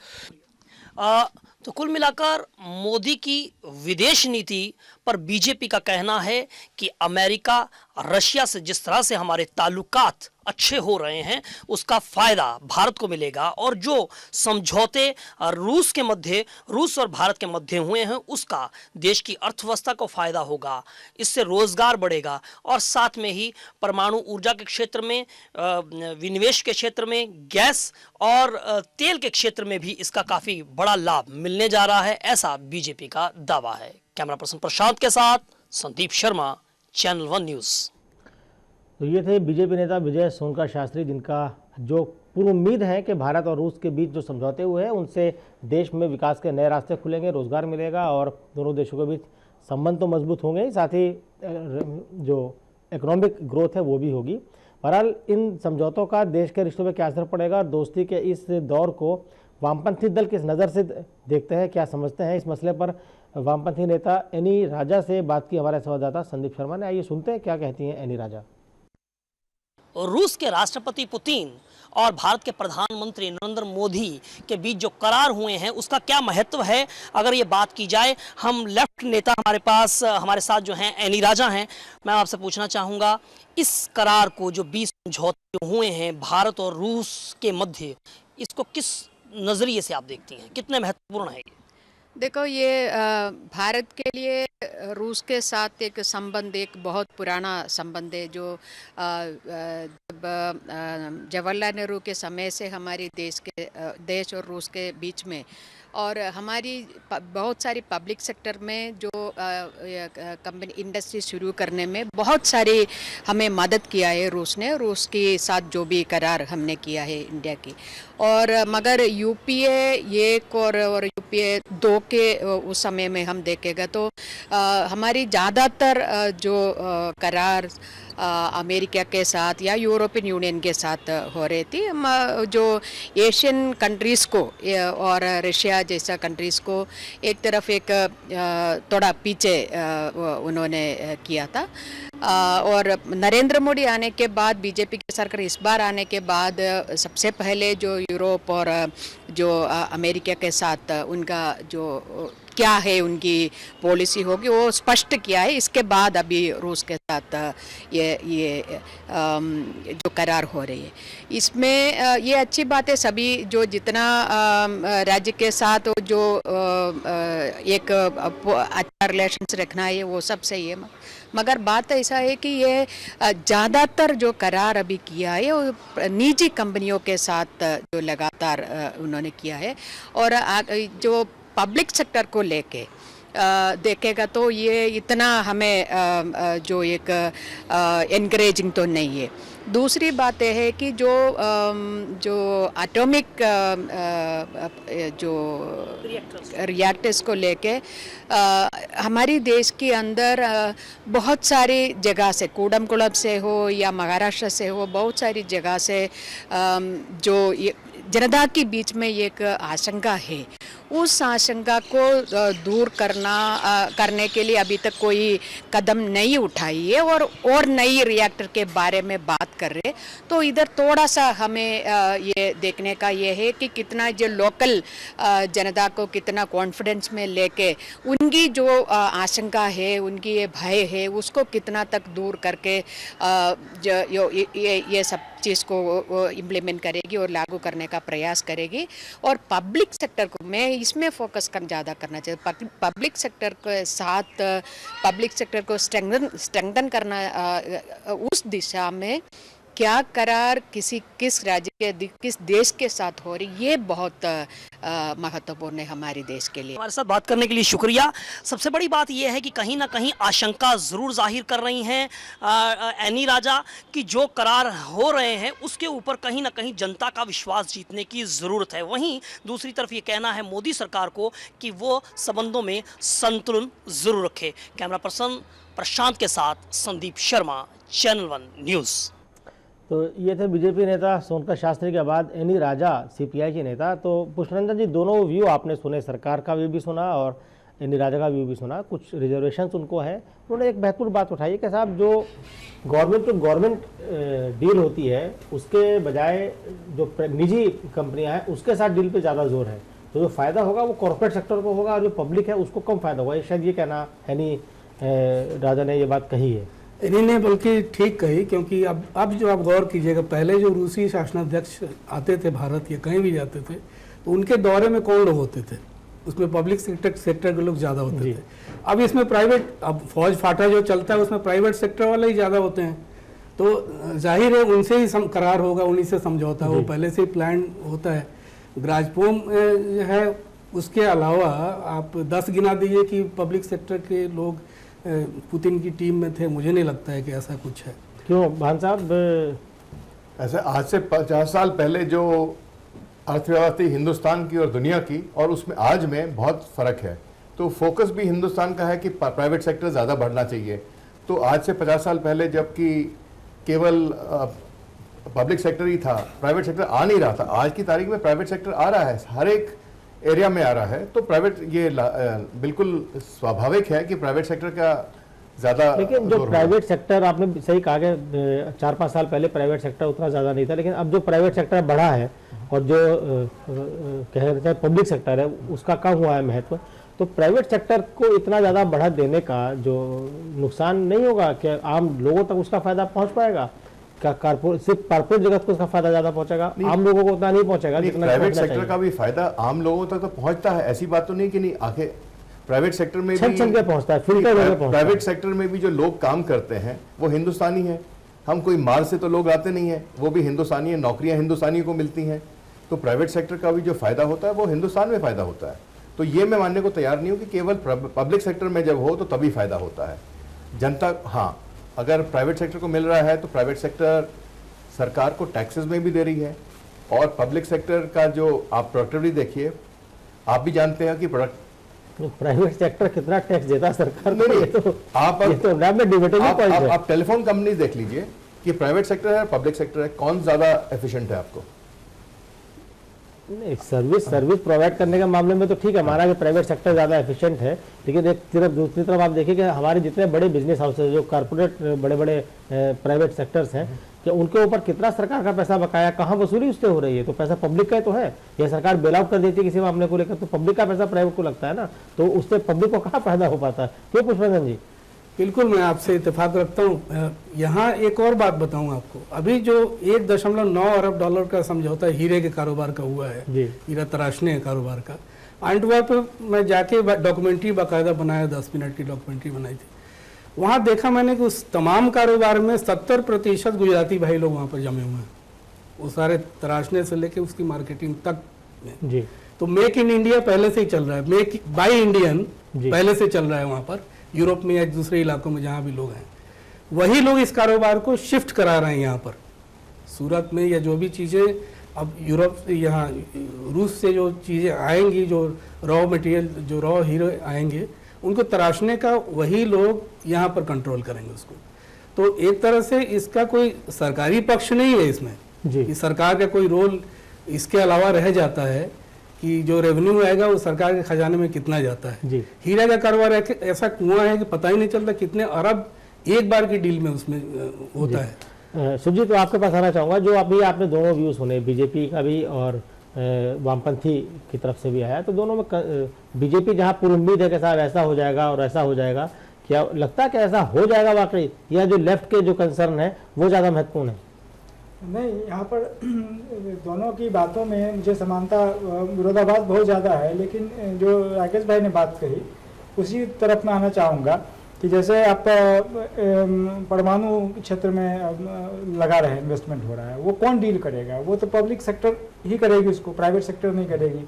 तो कुल मिलाकर मोदी की विदेश नीति पर बीजेपी का कहना है कि अमेरिका, रशिया से जिस तरह से हमारे ताल्लुकात अच्छे हो रहे हैं उसका फायदा भारत को मिलेगा, और जो समझौते रूस और भारत के मध्य हुए हैं उसका देश की अर्थव्यवस्था को फायदा होगा, इससे रोजगार बढ़ेगा, और साथ में ही परमाणु ऊर्जा के क्षेत्र में, विनिवेश के क्षेत्र में, गैस और तेल के क्षेत्र में भी इसका काफी बड़ा लाभ मिलने जा रहा है, ऐसा बीजेपी का दावा है। कैमरा पर्सन प्रशांत के साथ संदीप शर्मा, चैनल 1 न्यूज़। तो ये थे बीजेपी नेता विजय सोनकर शास्त्री, जिनका जो पूरी उम्मीद है कि भारत और रूस के बीच जो समझौते हुए हैं उनसे देश में विकास के नए रास्ते खुलेंगे, रोजगार मिलेगा और दोनों देशों के बीच संबंध तो मजबूत होंगे, साथ ही जो इकोनॉमिक ग्रोथ है वो भी होगी। बहरहाल इन समझौतों का देश के रिश्तों में क्या असर पड़ेगा और दोस्ती के इस दौर को वामपंथी दल किस नज़र से देखते हैं, क्या समझते हैं, इस मसले पर वामपंथी नेता एनी राजा से बात की हमारे संवाददाता संदीप शर्मा ने। आइए सुनते हैं क्या कहती हैं एनी राजा। रूस के राष्ट्रपति पुतिन और भारत के प्रधानमंत्री नरेंद्र मोदी के बीच जो करार हुए हैं उसका क्या महत्व है, अगर ये बात की जाए। हम लेफ्ट नेता हमारे साथ जो हैं एनी राजा हैं, मैं आपसे पूछना चाहूँगा इस करार को, जो 20 समझौते हुए हैं भारत और रूस के मध्य, इसको किस नज़रिए से आप देखती हैं, कितने महत्वपूर्ण है ये? देखो, ये भारत के लिए रूस के साथ एक संबंध, एक बहुत पुराना संबंध है, जो जब जवाहरलाल नेहरू के समय से हमारी देश और रूस के बीच में, और हमारी बहुत सारी पब्लिक सेक्टर में जो कंपनी इंडस्ट्री शुरू करने में बहुत सारी हमें मदद किया है रूस ने, रूस के साथ जो भी करार हमने किया है इंडिया की। और मगर यूपीए 1 और यूपीए 2 के उस समय में हम देखेगा तो हमारी ज़्यादातर जो करार अमेरिका के साथ या यूरोपियन यूनियन के साथ हो रही थी, जो एशियन कंट्रीज़ को और रशिया जैसा कंट्रीज़ को एक तरफ एक थोड़ा पीछे उन्होंने किया था। और नरेंद्र मोदी आने के बाद, बीजेपी की सरकार इस बार आने के बाद, सबसे पहले जो यूरोप और जो अमेरिका के साथ उनका जो क्या है उनकी पॉलिसी होगी वो स्पष्ट किया है। इसके बाद अभी रूस के साथ ये जो करार हो रही है, इसमें ये अच्छी बात है। सभी जो जितना राज्य के साथ जो एक अच्छा रिलेशंस रखना है वो सब सही है, मगर बात ऐसा है कि ये ज़्यादातर जो करार अभी किया है वो निजी कंपनियों के साथ जो लगातार उन्होंने किया है, और जो पब्लिक सेक्टर को लेके देखेगा तो ये इतना हमें जो एक एनकरेजिंग तो नहीं है। दूसरी बात यह है कि जो एटॉमिक जो रिएक्टर्स को लेके हमारी देश के अंदर बहुत सारी जगह से, कूडमकुलम से हो या महाराष्ट्र से हो, बहुत सारी जगह से जो जनता के बीच में एक आशंका है उस आशंका को दूर करने के लिए अभी तक कोई कदम नहीं उठाई है और नई रिएक्टर के बारे में बात कर रहे। तो इधर थोड़ा सा हमें ये देखने का ये है कि कितना जो लोकल जनता को कितना कॉन्फिडेंस में लेके उनकी जो आशंका है, उनकी ये भय है, उसको कितना तक दूर करके ये सब चीज़ को इम्प्लीमेंट करेगी और लागू करने का प्रयास करेगी। और पब्लिक सेक्टर को मैं इसमें फोकस ज़्यादा करना चाहिए। पब्लिक सेक्टर के साथ पब्लिक सेक्टर को स्ट्रेंथन करना, उस दिशा में क्या करार किस राज्य के किस देश के साथ हो रही, ये बहुत महत्वपूर्ण है हमारे देश के लिए। हमारे साथ बात करने के लिए शुक्रिया। सबसे बड़ी बात यह है कि कहीं ना कहीं आशंका ज़रूर जाहिर कर रही हैं एनी राजा कि जो करार हो रहे हैं उसके ऊपर कहीं ना कहीं जनता का विश्वास जीतने की ज़रूरत है। वहीं दूसरी तरफ ये कहना है मोदी सरकार को कि वो संबंधों में संतुलन ज़रूर रखे। कैमरा पर्सन प्रशांत के साथ संदीप शर्मा, चैनल 1 न्यूज़। तो ये थे बीजेपी नेता सोनकर शास्त्री के बाद एनी राजा सीपीआई के नेता। तो पुष्परंजन जी, दोनों व्यू आपने सुने, सरकार का व्यू भी सुना और एनी राजा का व्यू भी सुना। कुछ रिजर्वेशंस उनको है। उन्होंने एक महत्वपूर्ण बात उठाई कि साहब जो गवर्नमेंट टू गवर्नमेंट डील होती है उसके बजाय जो निजी कंपनियां हैं उसके साथ डील पे ज़्यादा जोर है। तो जो फ़ायदा होगा वो कॉर्पोरेट सेक्टर को होगा और जो पब्लिक है उसको कम फ़ायदा होगा। शायद ये कहना एनी राजा ने ये बात कही है। इन्होंने बल्कि ठीक कही, क्योंकि अब जो आप गौर कीजिएगा, पहले जो रूसी शासनाध्यक्ष आते थे भारत या कहीं भी जाते थे तो उनके दौरे में कौन लोग होते थे? उसमें पब्लिक सेक्टर के लोग ज़्यादा होते थे। अब इसमें प्राइवेट, अब फौज फाटा जो चलता है उसमें प्राइवेट सेक्टर वाले ही ज़्यादा होते हैं। तो जाहिर है उनसे ही करार होगा, उन्हीं से समझौता हो, पहले से ही प्लान होता है। ग्राजपोम है, उसके अलावा आप 10 गिना दीजिए कि पब्लिक सेक्टर के लोग पुतिन की टीम में थे। मुझे नहीं लगता है कि ऐसा कुछ है। क्यों भान साहब? ऐसे आज से 50 साल पहले जो अर्थव्यवस्था हिंदुस्तान की और दुनिया की, और उसमें आज में बहुत फ़र्क है। तो फोकस भी हिंदुस्तान का है कि प्राइवेट सेक्टर ज़्यादा बढ़ना चाहिए। तो आज से 50 साल पहले जबकि केवल पब्लिक सेक्टर ही था, प्राइवेट सेक्टर आ नहीं रहा था। आज की तारीख में प्राइवेट सेक्टर आ रहा है, हर एक एरिया में आ रहा है। तो प्राइवेट ये बिल्कुल स्वाभाविक है कि प्राइवेट सेक्टर का ज़्यादा। लेकिन जो प्राइवेट सेक्टर, आपने सही कहा कि 4-5 साल पहले प्राइवेट सेक्टर उतना ज़्यादा नहीं था, लेकिन अब जो प्राइवेट सेक्टर बढ़ा है और जो कह रहे थे पब्लिक सेक्टर है उसका कम हुआ है महत्व। तो प्राइवेट सेक्टर को इतना ज़्यादा बढ़ा देने का जो नुकसान नहीं होगा कि आम लोगों तक उसका फ़ायदा पहुँच पाएगा? सिर्फ कारपोरेट जगत को उसका फायदा ज्यादा पहुंचेगा, आम लोगों को उतना नहीं पहुंचेगा जितना प्राइवेट सेक्टर का भी फायदा आम लोगों तक तो पहुंचता है। ऐसी बात तो नहीं कि नहीं, आखिर प्राइवेट सेक्टर में भी पहुंचता है, फिल्टर होकर पहुंचता है। प्राइवेट सेक्टर में भी जो लोग काम करते हैं वो हिंदुस्तानी है। हम कोई माल से तो लोग आते नहीं है, वो भी हिंदुस्तानी है, नौकरियां हिंदुस्तानी को मिलती हैं। तो प्राइवेट सेक्टर का भी जो फायदा होता है वो हिंदुस्तान में फायदा होता है। तो ये मैं मानने को तैयार नहीं हूँ कि केवल पब्लिक सेक्टर में जब हो तो तभी फायदा होता है जनता। हाँ, अगर प्राइवेट सेक्टर को मिल रहा है तो प्राइवेट सेक्टर सरकार को टैक्सेस में भी दे रही है। और पब्लिक सेक्टर का जो आप प्रोडक्टिविटी देखिए, आप भी जानते हैं कि प्राइवेट सेक्टर कितना टैक्स देता है सरकार को। नहीं, तो आप आप टेलीफोन कंपनी देख लीजिए कि प्राइवेट सेक्टर है पब्लिक सेक्टर है, कौन ज्यादा एफिशिएंट है आपको? नहीं, सर्विस प्रोवाइड करने के मामले में तो ठीक है, हमारा कि प्राइवेट सेक्टर ज़्यादा एफिशिएंट है। लेकिन एक तरफ दूसरी तरफ आप देखिए कि हमारे जितने बड़े बिजनेस हाउसेज, जो कॉर्पोरेट बड़े बड़े प्राइवेट सेक्टर्स हैं, कि उनके ऊपर कितना सरकार का पैसा बकाया, कहाँ वसूली उससे हो रही है? तो पैसा पब्लिक का ही तो है। यह सरकार बेल आउट कर देती है किसी मामले को लेकर तो पब्लिक का पैसा प्राइवेट को लगता है ना, तो उससे पब्लिक को कहाँ फायदा हो पाता है? क्यों पुष्परंजन जी? बिल्कुल, मैं आपसे इत्तेफाक रखता हूँ। यहाँ एक और बात बताऊँ आपको, अभी जो 1.9 अरब डॉलर का समझौता हीरे के कारोबार का हुआ है, हीरा तराशने के कारोबार का, एंटवर्प पे मैं जाके डॉक्यूमेंट्री बाकायदा बनाया, 10 मिनट की डॉक्यूमेंट्री बनाई थी। वहाँ देखा मैंने कि उस तमाम कारोबार में 70% गुजराती भाई लोग वहाँ पर जमे हुए हैं, वो सारे तराशने से लेके उसकी मार्केटिंग तक में। जी। तो मेक इन इंडिया पहले से ही चल रहा है, मेक बाय इंडियन पहले से चल रहा है वहाँ पर, यूरोप में या दूसरे इलाकों में जहाँ भी लोग हैं। वही लोग इस कारोबार को शिफ्ट करा रहे हैं यहाँ पर सूरत में, या जो भी चीज़ें अब यूरोप से यहाँ रूस से जो चीज़ें आएंगी, जो रॉ मटेरियल, जो रॉ हीरे आएंगे, उनको तराशने का वही लोग यहाँ पर कंट्रोल करेंगे उसको। तो एक तरह से इसका कोई सरकारी पक्ष नहीं है इसमें, कि सरकार का कोई रोल इसके अलावा रह जाता है कि जो रेवेन्यू आएगा वो सरकार के खजाने में कितना जाता है। जी। हीरा का कारोबार ऐसा कुआं है कि पता ही नहीं चलता कितने अरब एक बार की डील में उसमें होता है। सुजीत, तो आपके पास आना चाहूँगा, जो अभी आपने दोनों व्यू सुने, बीजेपी का भी और वामपंथी की तरफ से भी आया, तो दोनों में बीजेपी जहाँ पूरी उम्मीद है कि साहब ऐसा हो जाएगा और ऐसा हो जाएगा, क्या लगता है कि ऐसा हो जाएगा वाकई, या जो लेफ्ट के जो कंसर्न है वो ज़्यादा महत्वपूर्ण है? नहीं, यहाँ पर दोनों की बातों में मुझे समानता, विरोधाभास बहुत ज़्यादा है, लेकिन जो राकेश भाई ने बात कही उसी तरफ मैं आना चाहूँगा कि जैसे आप परमाणु क्षेत्र में लगा रहे इन्वेस्टमेंट हो रहा है, वो कौन डील करेगा? वो तो पब्लिक सेक्टर ही करेगी उसको, प्राइवेट सेक्टर नहीं करेगी।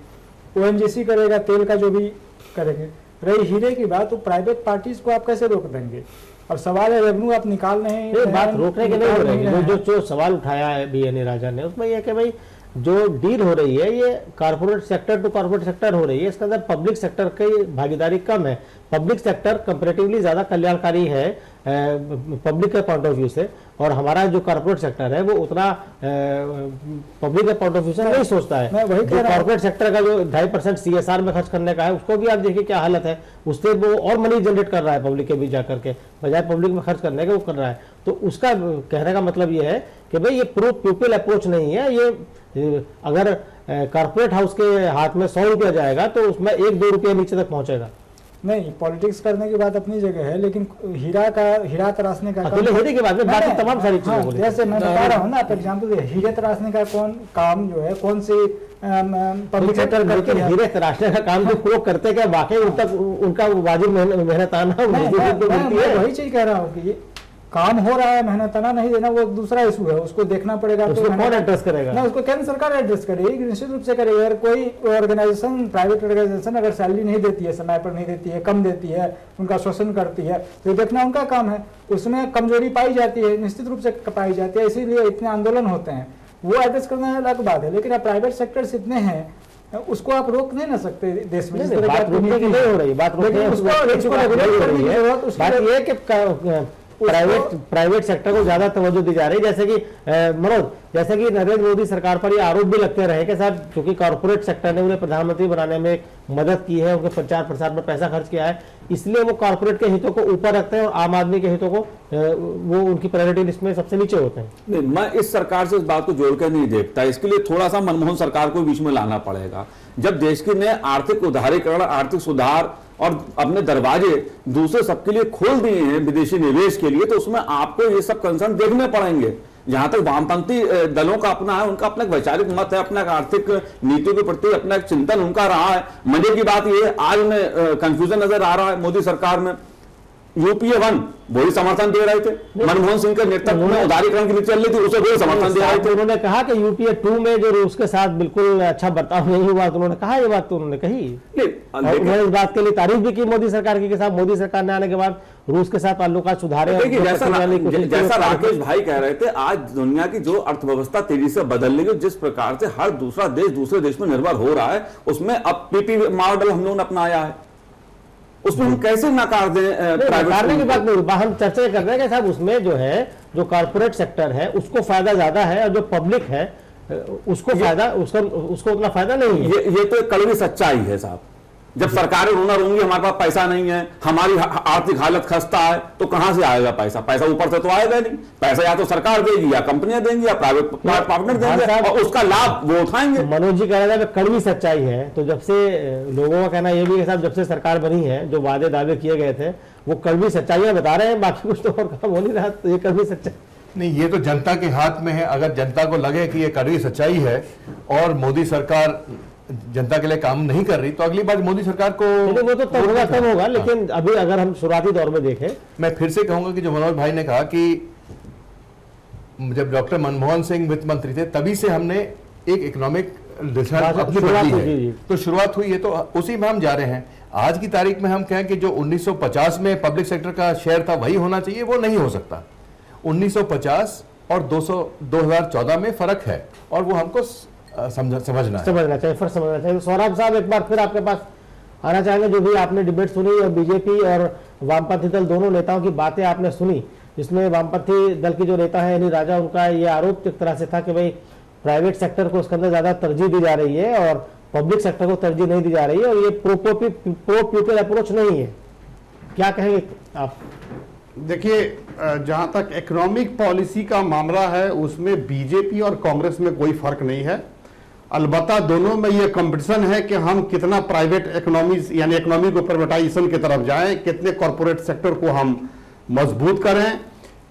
ओएनजीसी करेगा, तेल का जो भी करेंगे। रही हीरे की बात, तो प्राइवेट पार्टीज को आप कैसे रोक देंगे? और सवाल है रेवेन्यू आप निकाल नहीं, बात रोकने के नहीं हो रही है। जो सवाल उठाया है बी.एन. राजा ने, उसमें यह कि भाई जो डील हो रही है ये corporate sector to corporate sector हो रही है, इसके अंदर पब्लिक सेक्टर की भागीदारी कम है। पब्लिक सेक्टर कंपैरेटिवली ज़्यादा कल्याणकारी है पब्लिक के पॉइंट ऑफ व्यू से, और हमारा जो कॉर्पोरेट सेक्टर है वो उतना पब्लिक के पॉइंट ऑफ व्यू से नहीं सोचता है। जो कॉर्पोरेट सेक्टर का जो 2.5% CSR में खर्च करने का है, उसको भी आप देखिए क्या हालत है, उससे वो और मनी जनरेट कर रहा है पब्लिक के बीच जाकर के, बजाय पब्लिक में खर्च करने के वो कर रहा है। तो उसका कहने का मतलब ये है कि भाई ये प्रो पीपल अप्रोच नहीं है। ये अगर कॉर्पोरेट हाउस के हाथ में 100 रुपया जाएगा तो उसमें 1-2 रुपये नीचे तक पहुंचेगा। नहीं, पॉलिटिक्स करने की बात अपनी जगह है, लेकिन हीरा तराशने का अकेले हीरे की बात में बाकी तमाम सारी चीजें बोले। जैसे मैं बता रहा हूँ ना, आप एग्जाम्पल, हीरे तराशने का कौन काम जो है, कौन सी पब्लिक सेक्टर करती है? हीरे तराशने का काम जो लोग करते क्या वाकई उनका वाजिब मेहनताना वही चीज कह रहा हूँ कि काम हो रहा है, मेहनताना नहीं देना वो दूसरा इशू है, उसको देखना पड़ेगा। उसको कौन एड्रेस करेगा? ना, उसको केंद्र सरकार एड्रेस करेगी, निश्चित रूप से करेगी। अगर कोई ऑर्गेनाइजेशन, प्राइवेट ऑर्गेनाइजेशन अगर सैलरी नहीं देती है, समय पर नहीं देती है, कम देती है, उनका शोषण करती है, तो देखना उनका काम है। उसमें कमजोरी पाई जाती है, निश्चित रूप से पाई जाती है, इसीलिए इतने आंदोलन होते हैं, वो एड्रेस करना अलग बात है। लेकिन अब प्राइवेट सेक्टर्स इतने हैं, उसको आप रोक नहीं ना सकते देश में। बात रोकने की नहीं हो रही, बात प्राइवेट सेक्टर को ज्यादा तवज्जो दी जा रही है। जैसे कि मनोज, जैसे कि नरेंद्र मोदी सरकार पर ये आरोप भी लगते रहे कि साहब क्योंकि कॉर्पोरेट सेक्टर ने उन्हें प्रधानमंत्री बनाने में मदद की है, उनके प्रचार प्रसार में पैसा खर्च किया है, इसलिए वो कॉर्पोरेट के हितों को ऊपर रखते हैं और आम आदमी के हितों को वो उनकी प्रायोरिटी लिस्ट में सबसे नीचे होते हैं। नहीं, मैं इस सरकार से इस बात को जोड़कर नहीं देखता। इसके लिए थोड़ा सा मनमोहन सरकार को बीच में लाना पड़ेगा। जब देश की ने आर्थिक उदारीकरण, आर्थिक सुधार और अपने दरवाजे दूसरे सबके लिए खोल दिए हैं विदेशी निवेश के लिए, तो उसमें आपको ये सब कंसर्न देखने पड़ेंगे। जहां तक वामपंथी दलों का अपना है, उनका अपना एक वैचारिक मत है, अपना आर्थिक नीतियों के प्रति अपना एक चिंतन उनका रहा है। मजे की बात यह है, आज उन्हें कंफ्यूजन नजर आ रहा है मोदी सरकार में। यूपीए 1 वही समर्थन दे रहे थे, मनमोहन सिंह के नेतृत्व में उदारीकरण की नीति चल रही थी, उसे वही समर्थन दे रहे थे। उन्होंने कहा कि यूपीए 2 में जो रूस के साथ बिल्कुल अच्छा बर्ताव नहीं हुआ, तो उन्होंने कहा ये बात, तो उन्होंने कही। उन्होंने इस बात के लिए तारीफ भी की मोदी सरकार की, के साथ मोदी सरकार ने आने के बाद रूस के साथ ताल्लुकात सुधारे। जैसा राकेश भाई कह रहे थे, आज दुनिया की जो अर्थव्यवस्था तेजी से बदल रही है, जिस प्रकार से हर दूसरा देश दूसरे देश में निर्भर हो रहा है, उसमें अब पीपी मॉडल हम लोगों ने अपनाया है, उसमें हम कैसे नकार दें? नकारने की बात नहीं, हम चर्चा कर रहे हैं कि साहब उसमें जो है, जो कॉर्पोरेट सेक्टर है उसको फायदा ज्यादा है, और जो पब्लिक है उसको फायदा, उसको उतना फायदा नहीं है। ये तो एक कड़वी सच्चाई है साहब। जब सरकारें रोना रोंगी हमारे पास पैसा नहीं है, हमारी आर्थिक हालत खस्ता है, तो कहां से आएगा पैसा? पैसा ऊपर से तो आएगा नहीं। पैसा या तो सरकार देगी, या कंपनियां देंगी, या प्राइवेट पार्टनर देंगे, और उसका लाभ वो उठाएंगे। मनोज जी कह रहे थे कड़वी सच्चाई है, तो जब से लोगों का कहना ये भी है साहब, जब से सरकार बनी है, जो वादे दावे किए गए थे वो कड़वी सच्चाइयां बता रहे हैं, बाकी कुछ तो और काम हो नहीं रहा। तो ये कड़वी सच्चाई नहीं, ये तो जनता के हाथ में है। अगर जनता को लगे कि ये कड़वी सच्चाई है और मोदी सरकार जनता के लिए काम नहीं कर रही, तो अगली बार मोदी सरकार को वो तो तब होगा। लेकिन अभी अगर हम शुरुआती दौर में देखें, मैं फिर से कहूंगा कि जो मनोज भाई ने कहा कि जब डॉक्टर मनमोहन सिंह वित्त मंत्री थे, तभी से हमने एक इकोनॉमिक रिसर्च अपनी बदली है, तो शुरुआत हुई है, तो उसी में हम जा रहे हैं। आज की तारीख में हम कहें कि जो 1950 में पब्लिक सेक्टर का शेयर था वही होना चाहिए, वो नहीं हो सकता। 1950 और 2014 में फर्क है, और वो हमको समझना चाहिए, फिर समझना चाहिए। सौरभ साहब, एक बार फिर आपके पास आना चाहेंगे। जो भी आपने डिबेट सुनी और बीजेपी और वामपंथी दल दोनों नेताओं की बातें आपने सुनी, जिसमें वामपंथी दल की जो नेता है एनी राजा, उनका ये आरोप एक तरह से था कि भाई प्राइवेट सेक्टर को उसके अंदर ज्यादा तरजीह दी जा रही है और पब्लिक सेक्टर को तरजीह नहीं दी जा रही है और ये प्रो पीपल अप्रोच नहीं है। क्या कहेंगे आप? देखिए, जहां तक इकोनॉमिक पॉलिसी का मामला है उसमें बीजेपी और कांग्रेस में कोई फर्क नहीं है। अलबत्ता दोनों में ये कंपटीशन है कि हम कितना प्राइवेट इकोनॉमी यानी इकोनॉमिक प्राइवेटाइजेशन की तरफ जाएं, कितने कॉरपोरेट सेक्टर को हम मजबूत करें,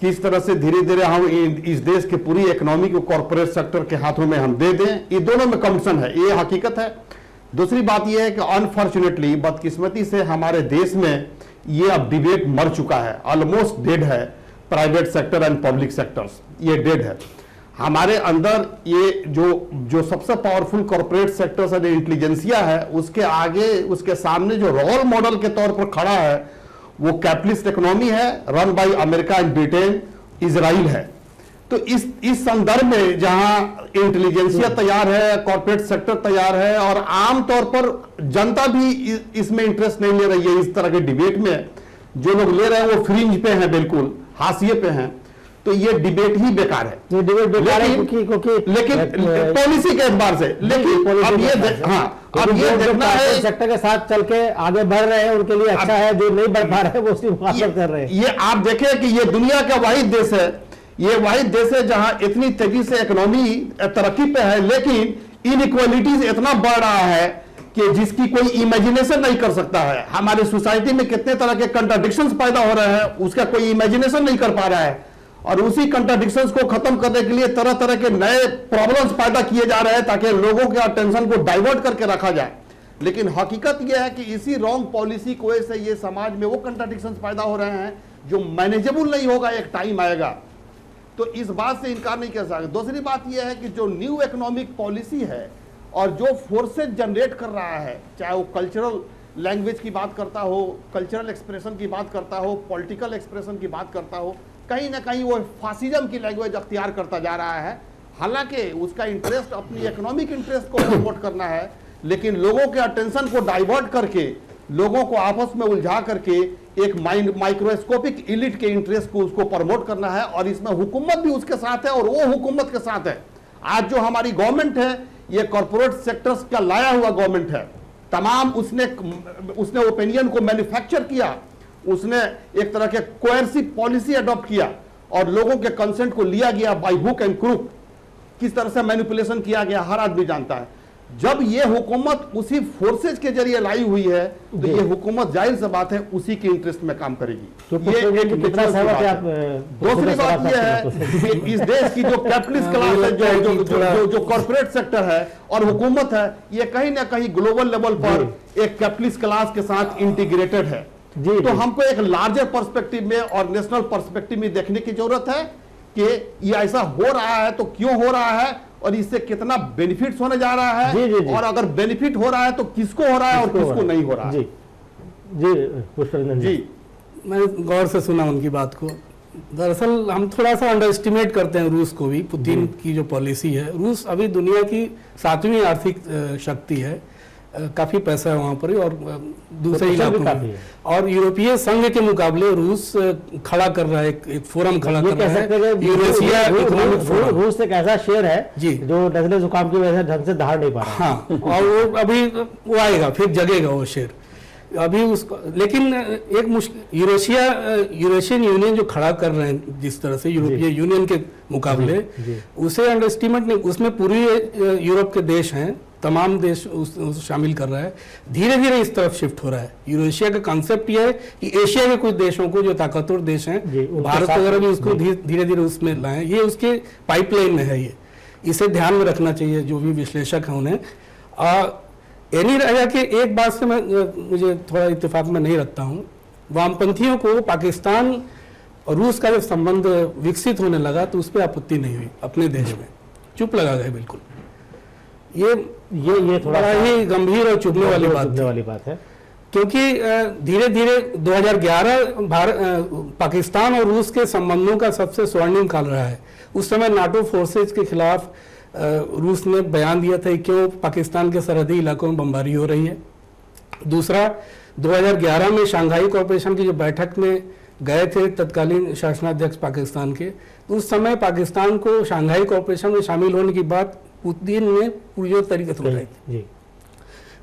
किस तरह से धीरे धीरे हम इस देश की पूरी इकोनॉमी को कॉरपोरेट सेक्टर के हाथों में हम दे दें। ये दोनों में कंपटीशन है, ये हकीकत है। दूसरी बात ये है कि अनफॉर्चुनेटली, बदकिस्मती से हमारे देश में ये अब डिबेट मर चुका है, ऑलमोस्ट डेड है। Private sector and public sectors ये डेड है। हमारे अंदर ये जो सबसे powerful corporate sectors and intelligentsia है, उसके आगे उसके सामने जो रोल मॉडल के तौर पर खड़ा है वो कैपिटलिस्ट इकोनॉमी है, run by America and Britain, Israel है। तो इस संदर्भ में जहां इंटेलिजेंसिया तैयार है, कॉर्पोरेट सेक्टर तैयार है और आमतौर पर जनता भी इसमें इंटरेस्ट नहीं ले रही है, इस तरह के डिबेट में जो लोग ले रहे हैं वो फ्रिंज पे हैं, बिल्कुल हाशिए पे हैं, तो ये डिबेट ही बेकार है। ये डिबेट बेकार है क्योंकि लेकिन पॉलिसी के एतबार से, लेकिन अब ये देखना है सेक्टर के साथ चल के आगे बढ़ रहे हैं उनके लिए अच्छा है, जो नहीं बढ़ पा रहे हैं वो उसकी मुखालफत कर रहे हैं। ये आप देखें कि ये दुनिया का वाहिद देश है, ये वाहिद देश है जहां इतनी तेजी से इकोनॉमी तरक्की पे है, लेकिन इनइक्वालिटीज इतना बढ़ रहा है कि जिसकी कोई इमेजिनेशन नहीं कर सकता है। हमारी सोसाइटी में कितने तरह के कंट्राडिक्शंस पैदा हो रहे हैं, उसका कोई इमेजिनेशन नहीं कर पा रहा है, और उसी कंट्राडिक्शंस को खत्म करने के लिए तरह तरह के नए प्रॉब्लम्स पैदा किए जा रहे हैं ताकि लोगों के अटेंशन को डाइवर्ट करके रखा जाए। लेकिन हकीकत यह है कि इसी रॉन्ग पॉलिसी की वजह से ये समाज में वो कंट्राडिक्शंस पैदा हो रहे हैं जो मैनेजेबल नहीं होगा, एक टाइम आएगा। तो इस बात से इनकार नहीं कर सकते। दूसरी बात यह है कि जो न्यू इकोनॉमिक पॉलिसी है और जो फोर्सेज जनरेट कर रहा है, चाहे वो कल्चरल लैंग्वेज की बात करता हो, कल्चरल एक्सप्रेशन की बात करता हो, पॉलिटिकल एक्सप्रेशन की बात करता हो, कहीं ना कहीं वो फासिज्म की लैंग्वेज अख्तियार करता जा रहा है। हालांकि उसका इंटरेस्ट अपनी इकोनॉमिक इंटरेस्ट को प्रमोट करना है, लेकिन लोगों के अटेंशन को डाइवर्ट करके, लोगों को आपस में उलझा करके एक माइक्रोस्कोपिक इलिट के इंटरेस्ट को उसको प्रमोट करना है, और इसमें हुकूमत भी उसके साथ है और वो हुकूमत के साथ है। आज जो हमारी गवर्नमेंट है ये कॉर्पोरेट सेक्टर्स का लाया हुआ गवर्नमेंट है। तमाम उसने ओपिनियन को मैन्युफैक्चर किया, उसने एक तरह के कोएर्सिव पॉलिसी अडॉप्ट किया और लोगों के कंसेंट को लिया गया बाय हुक एंड क्रूक। किस तरह से मैनिपुलेशन किया गया हर आदमी जानता है। जब ये हुकूमत उसी फोर्सेज के जरिए लाई हुई है तो ये हुकूमत जाहिर सी बात है उसी के इंटरेस्ट में काम करेगी। ये एक दूसरी बात यह है कि इस देश की जो कैपिटलिस्ट क्लास है, जो कॉर्पोरेट सेक्टर है और हुकूमत है, ये कहीं ना कहीं ग्लोबल लेवल पर एक कैपिटलिस्ट क्लास के साथ इंटीग्रेटेड है। तो हमको एक लार्जर पर्सपेक्टिव में और नेशनल पर्सपेक्टिव में देखने की जरूरत है कि ये ऐसा हो रहा है तो क्यों हो रहा है और इससे कितना बेनिफिट्स होने जा रहा है, और अगर बेनिफिट हो रहा है तो किसको हो रहा है और किसको नहीं हो रहा है। जी, मैं गौर से सुना उनकी बात को। दरअसल हम थोड़ा सा अंडर एस्टिमेट करते हैं रूस को भी। पुतिन की जो पॉलिसी है, रूस अभी दुनिया की 7वीं आर्थिक शक्ति है, काफी पैसा है वहां पर ही और दूसरे इलाकों में, और यूरोपीय संघ के मुकाबले रूस खड़ा कर रहा है, एक फोरम खड़ा कर रहा है, यूरेशिया इकोनॉमिक फोरम। रूस एक ऐसा शेयर है जी जो नजले जुकाम की वजह से ढंग से दहाड़ नहीं पा रहा। हाँ, और वो अभी वो आएगा, फिर जगेगा वो शेयर अभी उसको। लेकिन एक मुश्किल यूरेशियन यूनियन जो खड़ा कर रहे हैं जिस तरह से यूरोपीय यूनियन के मुकाबले, उसे अंडर एस्टिमेट नहीं, उसमें पूरी यूरोप के देश हैं, तमाम देश उस शामिल कर रहा है। धीरे धीरे इस तरफ शिफ्ट हो रहा है। यूरेशिया का कांसेप्ट यह है कि एशिया के कुछ देशों को, जो ताकतवर देश हैं, भारत वगैरह भी उसको धीरे धीरे उसमें लाएं, ये उसके पाइपलाइन में है। ये इसे ध्यान में रखना चाहिए जो भी विश्लेषक हैं उन्हें। एनी रहा कि एक बात से मुझे थोड़ा इत्तेफाक में नहीं रखता हूँ, वामपंथियों को पाकिस्तान और रूस का जब संबंध विकसित होने लगा तो उस पर आपत्ति नहीं हुई, अपने देश में चुप लगा गए बिल्कुल। ये थोड़ा ही गंभीर और चुभने वाली बात है, क्योंकि धीरे धीरे 2011 पाकिस्तान और रूस के संबंधों का सबसे स्वर्णिम काल रहा है। उस समय नाटो फोर्सेज के खिलाफ रूस ने बयान दिया था कि क्यों पाकिस्तान के सरहदी इलाकों में बमबारी हो रही है। दूसरा, 2011 में शंघाई कोऑपरेशन की जो बैठक में गए थे तत्कालीन शासनाध्यक्ष पाकिस्तान के, तो उस समय पाकिस्तान को शंघाई कोऑपरेशन में शामिल होने की बात पुतिन ने पूरी तरीके से उठाई थी।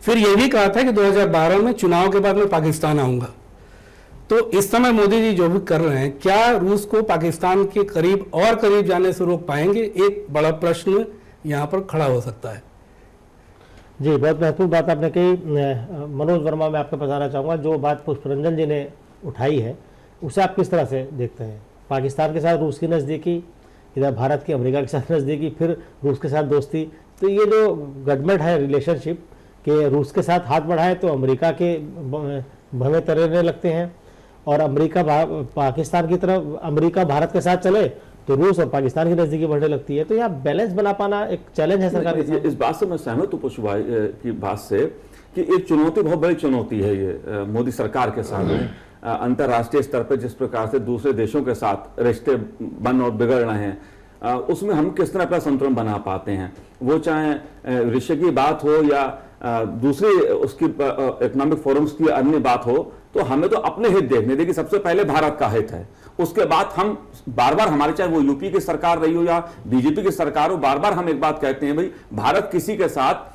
फिर ये भी कहा था कि 2012 में चुनाव के बाद मैं पाकिस्तान आऊंगा। तो इस समय मोदी जी जो भी कर रहे हैं, क्या रूस को पाकिस्तान के करीब और करीब जाने से रोक पाएंगे? एक बड़ा प्रश्न यहाँ पर खड़ा हो सकता है। जी, बहुत महत्वपूर्ण बात आपने कही। मनोज वर्मा, मैं आपको बताना चाहूँगा, जो बात पुष्परंजन जी ने उठाई है उसे आप किस तरह से देखते हैं? पाकिस्तान के साथ रूस की नज़दीकी, इधर भारत की अमेरिका के साथ नज़दीकी, फिर रूस के साथ दोस्ती, तो ये जो गडमेट है रिलेशनशिप के रूस के साथ हाथ बढ़ाए तो अमेरिका के भवे तैरने लगते हैं, और अमेरिका पाकिस्तान की तरफ, अमेरिका भारत के साथ चले तो रूस और पाकिस्तान की नज़दीकी बढ़ने लगती है। तो यहाँ बैलेंस बना पाना एक चैलेंज है सरकार के साथ। इस बात से मैं सहमत हूँ पुष्प भाई की बात से कि एक चुनौती, बहुत बड़ी चुनौती है ये मोदी सरकार के सामने। अंतर्राष्ट्रीय स्तर पर जिस प्रकार से दूसरे देशों के साथ रिश्ते बन और बिगड़ रहे हैं, उसमें हम किस तरह अपना संतुलन बना पाते हैं, वो चाहे रिश्ते की बात हो या दूसरी उसकी इकोनॉमिक फोरम्स की अन्य बात हो, तो हमें तो अपने हित देखने देखिए, सबसे पहले भारत का हित है। उसके बाद हम बार बार, हमारे चाहे वो यूपी की सरकार रही हो या बीजेपी की सरकार हो, बार बार हम एक बात कहते हैं, भाई भारत किसी के साथ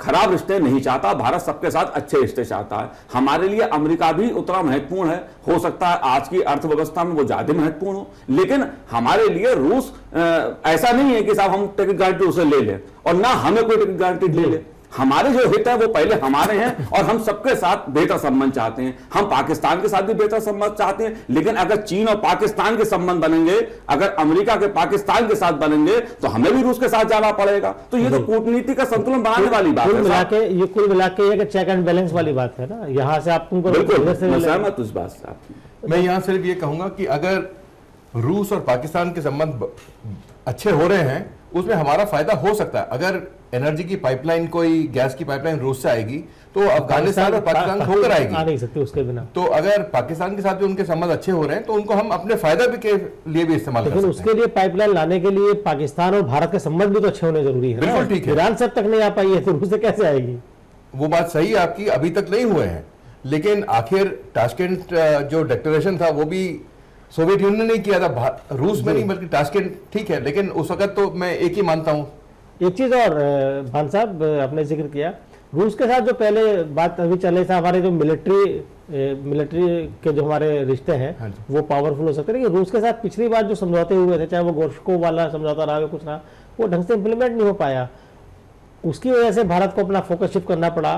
खराब रिश्ते नहीं चाहता, भारत सबके साथ अच्छे रिश्ते चाहता है। हमारे लिए अमेरिका भी उतना महत्वपूर्ण है, हो सकता है आज की अर्थव्यवस्था में वो ज्यादा महत्वपूर्ण हो, लेकिन हमारे लिए रूस ऐसा नहीं है कि साहब हम टिकट गारंटी उसे ले लें और ना हमें कोई टिकट गारंटी ले ले। हमारे जो हित है वो पहले हमारे हैं और हम सबके साथ बेहतर संबंध चाहते हैं। हम पाकिस्तान के साथ भी बेहतर संबंध चाहते हैं, लेकिन अगर चीन और पाकिस्तान के संबंध बनेंगे, अगर अमेरिका के पाकिस्तान के साथ बनेंगे, तो हमें भी रूस के साथ जाना पड़ेगा। तो ये तो कूटनीति का संतुलन बनाने वाली बात है। कुल मिला के ये चेक एंड बैलेंस वाली बात है ना, यहाँ से आप तुमको बिल्कुल सहमत उस बात से। मैं यहाँ सिर्फ ये कहूंगा कि अगर रूस और पाकिस्तान के संबंध अच्छे हो रहे हैं, उसमें हमारा फायदा हो सकता है। अगर एनर्जी की पाइपलाइन, कोई गैस की पाइपलाइन रूस से आएगी तो अफगानिस्तान और पाकिस्तान होकर आएगी, आ नहीं सकती उसके बिना। तो अगर पाकिस्तान के साथ भी उनके संबंध अच्छे हो रहे हैं तो उनको हम अपने फायदा भी के लिए भी इस्तेमाल कर सकते हैं। उसके लिए पाइपलाइन लाने के लिए पाकिस्तान और भारत के संबंध भी तो अच्छे होने जरूरी है। बिल्कुल ठीक है। ईरान से अब तक नहीं आ पाई है तो रूस से कैसे आएगी? वो बात सही है आपकी, अभी तक नहीं हुए हैं, लेकिन आखिर ताशकेंट जो डिक्लेरेशन था वो भी सोवियत यूनियन ने किया था, रूस में नहीं बल्कि ताशकेंट, ठीक है, लेकिन उस वक्त तो मैं एक ही मानता हूं। एक चीज और भान साहब, आपने जिक्र किया रूस के साथ जो पहले बात अभी चले था, हमारे जो मिलिट्री के जो हमारे रिश्ते हैं वो पावरफुल हो सकते हैं, लेकिन रूस के साथ पिछली बार जो समझौते हुए थे, चाहे वो गोर्शको वाला समझौता रहा, कुछ रहा, वो ढंग से इम्प्लीमेंट नहीं हो पाया। उसकी वजह से भारत को अपना फोकस शिफ्ट करना पड़ा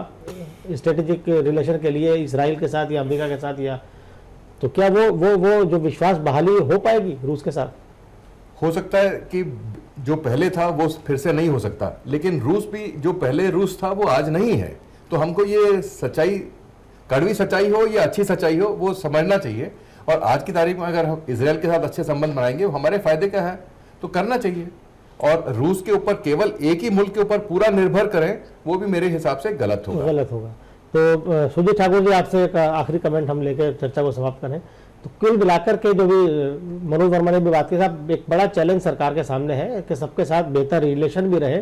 स्ट्रेटेजिक रिलेशन के लिए इजराइल के साथ या अमेरिका के साथ, या तो क्या वो जो विश्वास बहाली हो पाएगी रूस के साथ? हो सकता है कि जो पहले था वो फिर से नहीं हो सकता, लेकिन रूस भी जो पहले रूस था वो आज नहीं है। तो हमको ये सच्चाई, कड़वी सच्चाई हो या अच्छी सच्चाई हो, वो समझना चाहिए। और आज की तारीख में अगर हम इजराइल के साथ अच्छे संबंध बनाएंगे, वो हमारे फायदे का है, तो करना चाहिए। और रूस के ऊपर केवल एक ही मुल्क के ऊपर पूरा निर्भर करें, वो भी मेरे हिसाब से गलत होगा। तो सुजीत ठाकुर जी, आपसे एक आखिरी कमेंट हम लेकर चर्चा को समाप्त करें। तो कुल मिलाकर के जो भी मनोज वर्मा ने भी बात की, साहब एक बड़ा चैलेंज सरकार के सामने है कि सबके साथ बेहतर रिलेशन भी रहे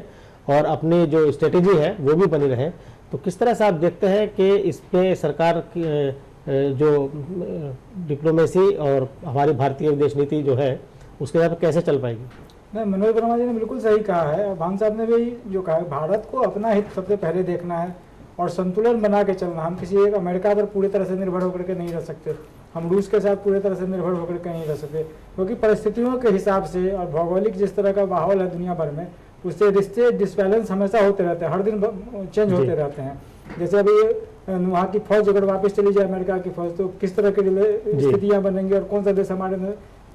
और अपनी जो स्ट्रेटेजी है वो भी बनी रहे। तो किस तरह से आप देखते हैं कि इस पे सरकार की जो डिप्लोमेसी और हमारी भारतीय विदेश नीति जो है उसके यहाँ पे कैसे चल पाएगी? नहीं, मनोज वर्मा जी ने बिल्कुल सही कहा है। भान साहब ने भी जो कहा है, भारत को अपना हित सबसे पहले देखना है और संतुलन बना के चलना। हम किसी एक अमेरिका पर पूरी तरह से निर्भर होकर के नहीं रह सकते, हम रूस के साथ पूरी तरह से निर्भर होकर के नहीं रह सकते, क्योंकि परिस्थितियों के हिसाब से और भौगोलिक जिस तरह का माहौल है दुनिया भर में, उससे रिश्ते डिसबैलेंस हमेशा होते रहते हैं, हर दिन चेंज होते रहते हैं। जैसे अभी वहाँ की फौज अगर वापस चली जाए, अमेरिका की फौज, तो किस तरह की स्थितियाँ बनेंगी और कौन सा देश हमारे में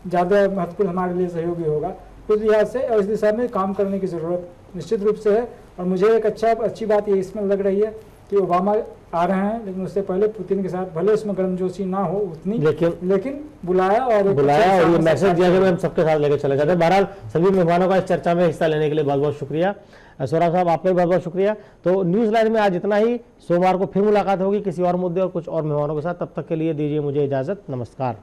ज़्यादा महत्वपूर्ण हमारे लिए सहयोगी होगा, उस लिहाज से और इस दिशा में काम करने की ज़रूरत निश्चित रूप से है। और मुझे एक अच्छी बात ये इसमें लग रही है कि ओबामा आ रहे हैं, लेकिन उससे पहले पुतिन के साथ भले उसमें गर्मजोशी ना हो उतनी, लेकिन बुलाया और ये मैसेज दिया कि हम सबके साथ लेकर चले जाते हैं। बहरहाल सभी मेहमानों का इस चर्चा में हिस्सा लेने के लिए बहुत बहुत शुक्रिया। सौरभ साहब, आपका भी बहुत बहुत शुक्रिया। तो न्यूज़ लाइन में आज इतना ही। सोमवार को फिर मुलाकात होगी किसी और मुद्दे और कुछ और मेहमानों के साथ। तब तक के लिए दीजिए मुझे इजाज़त। नमस्कार।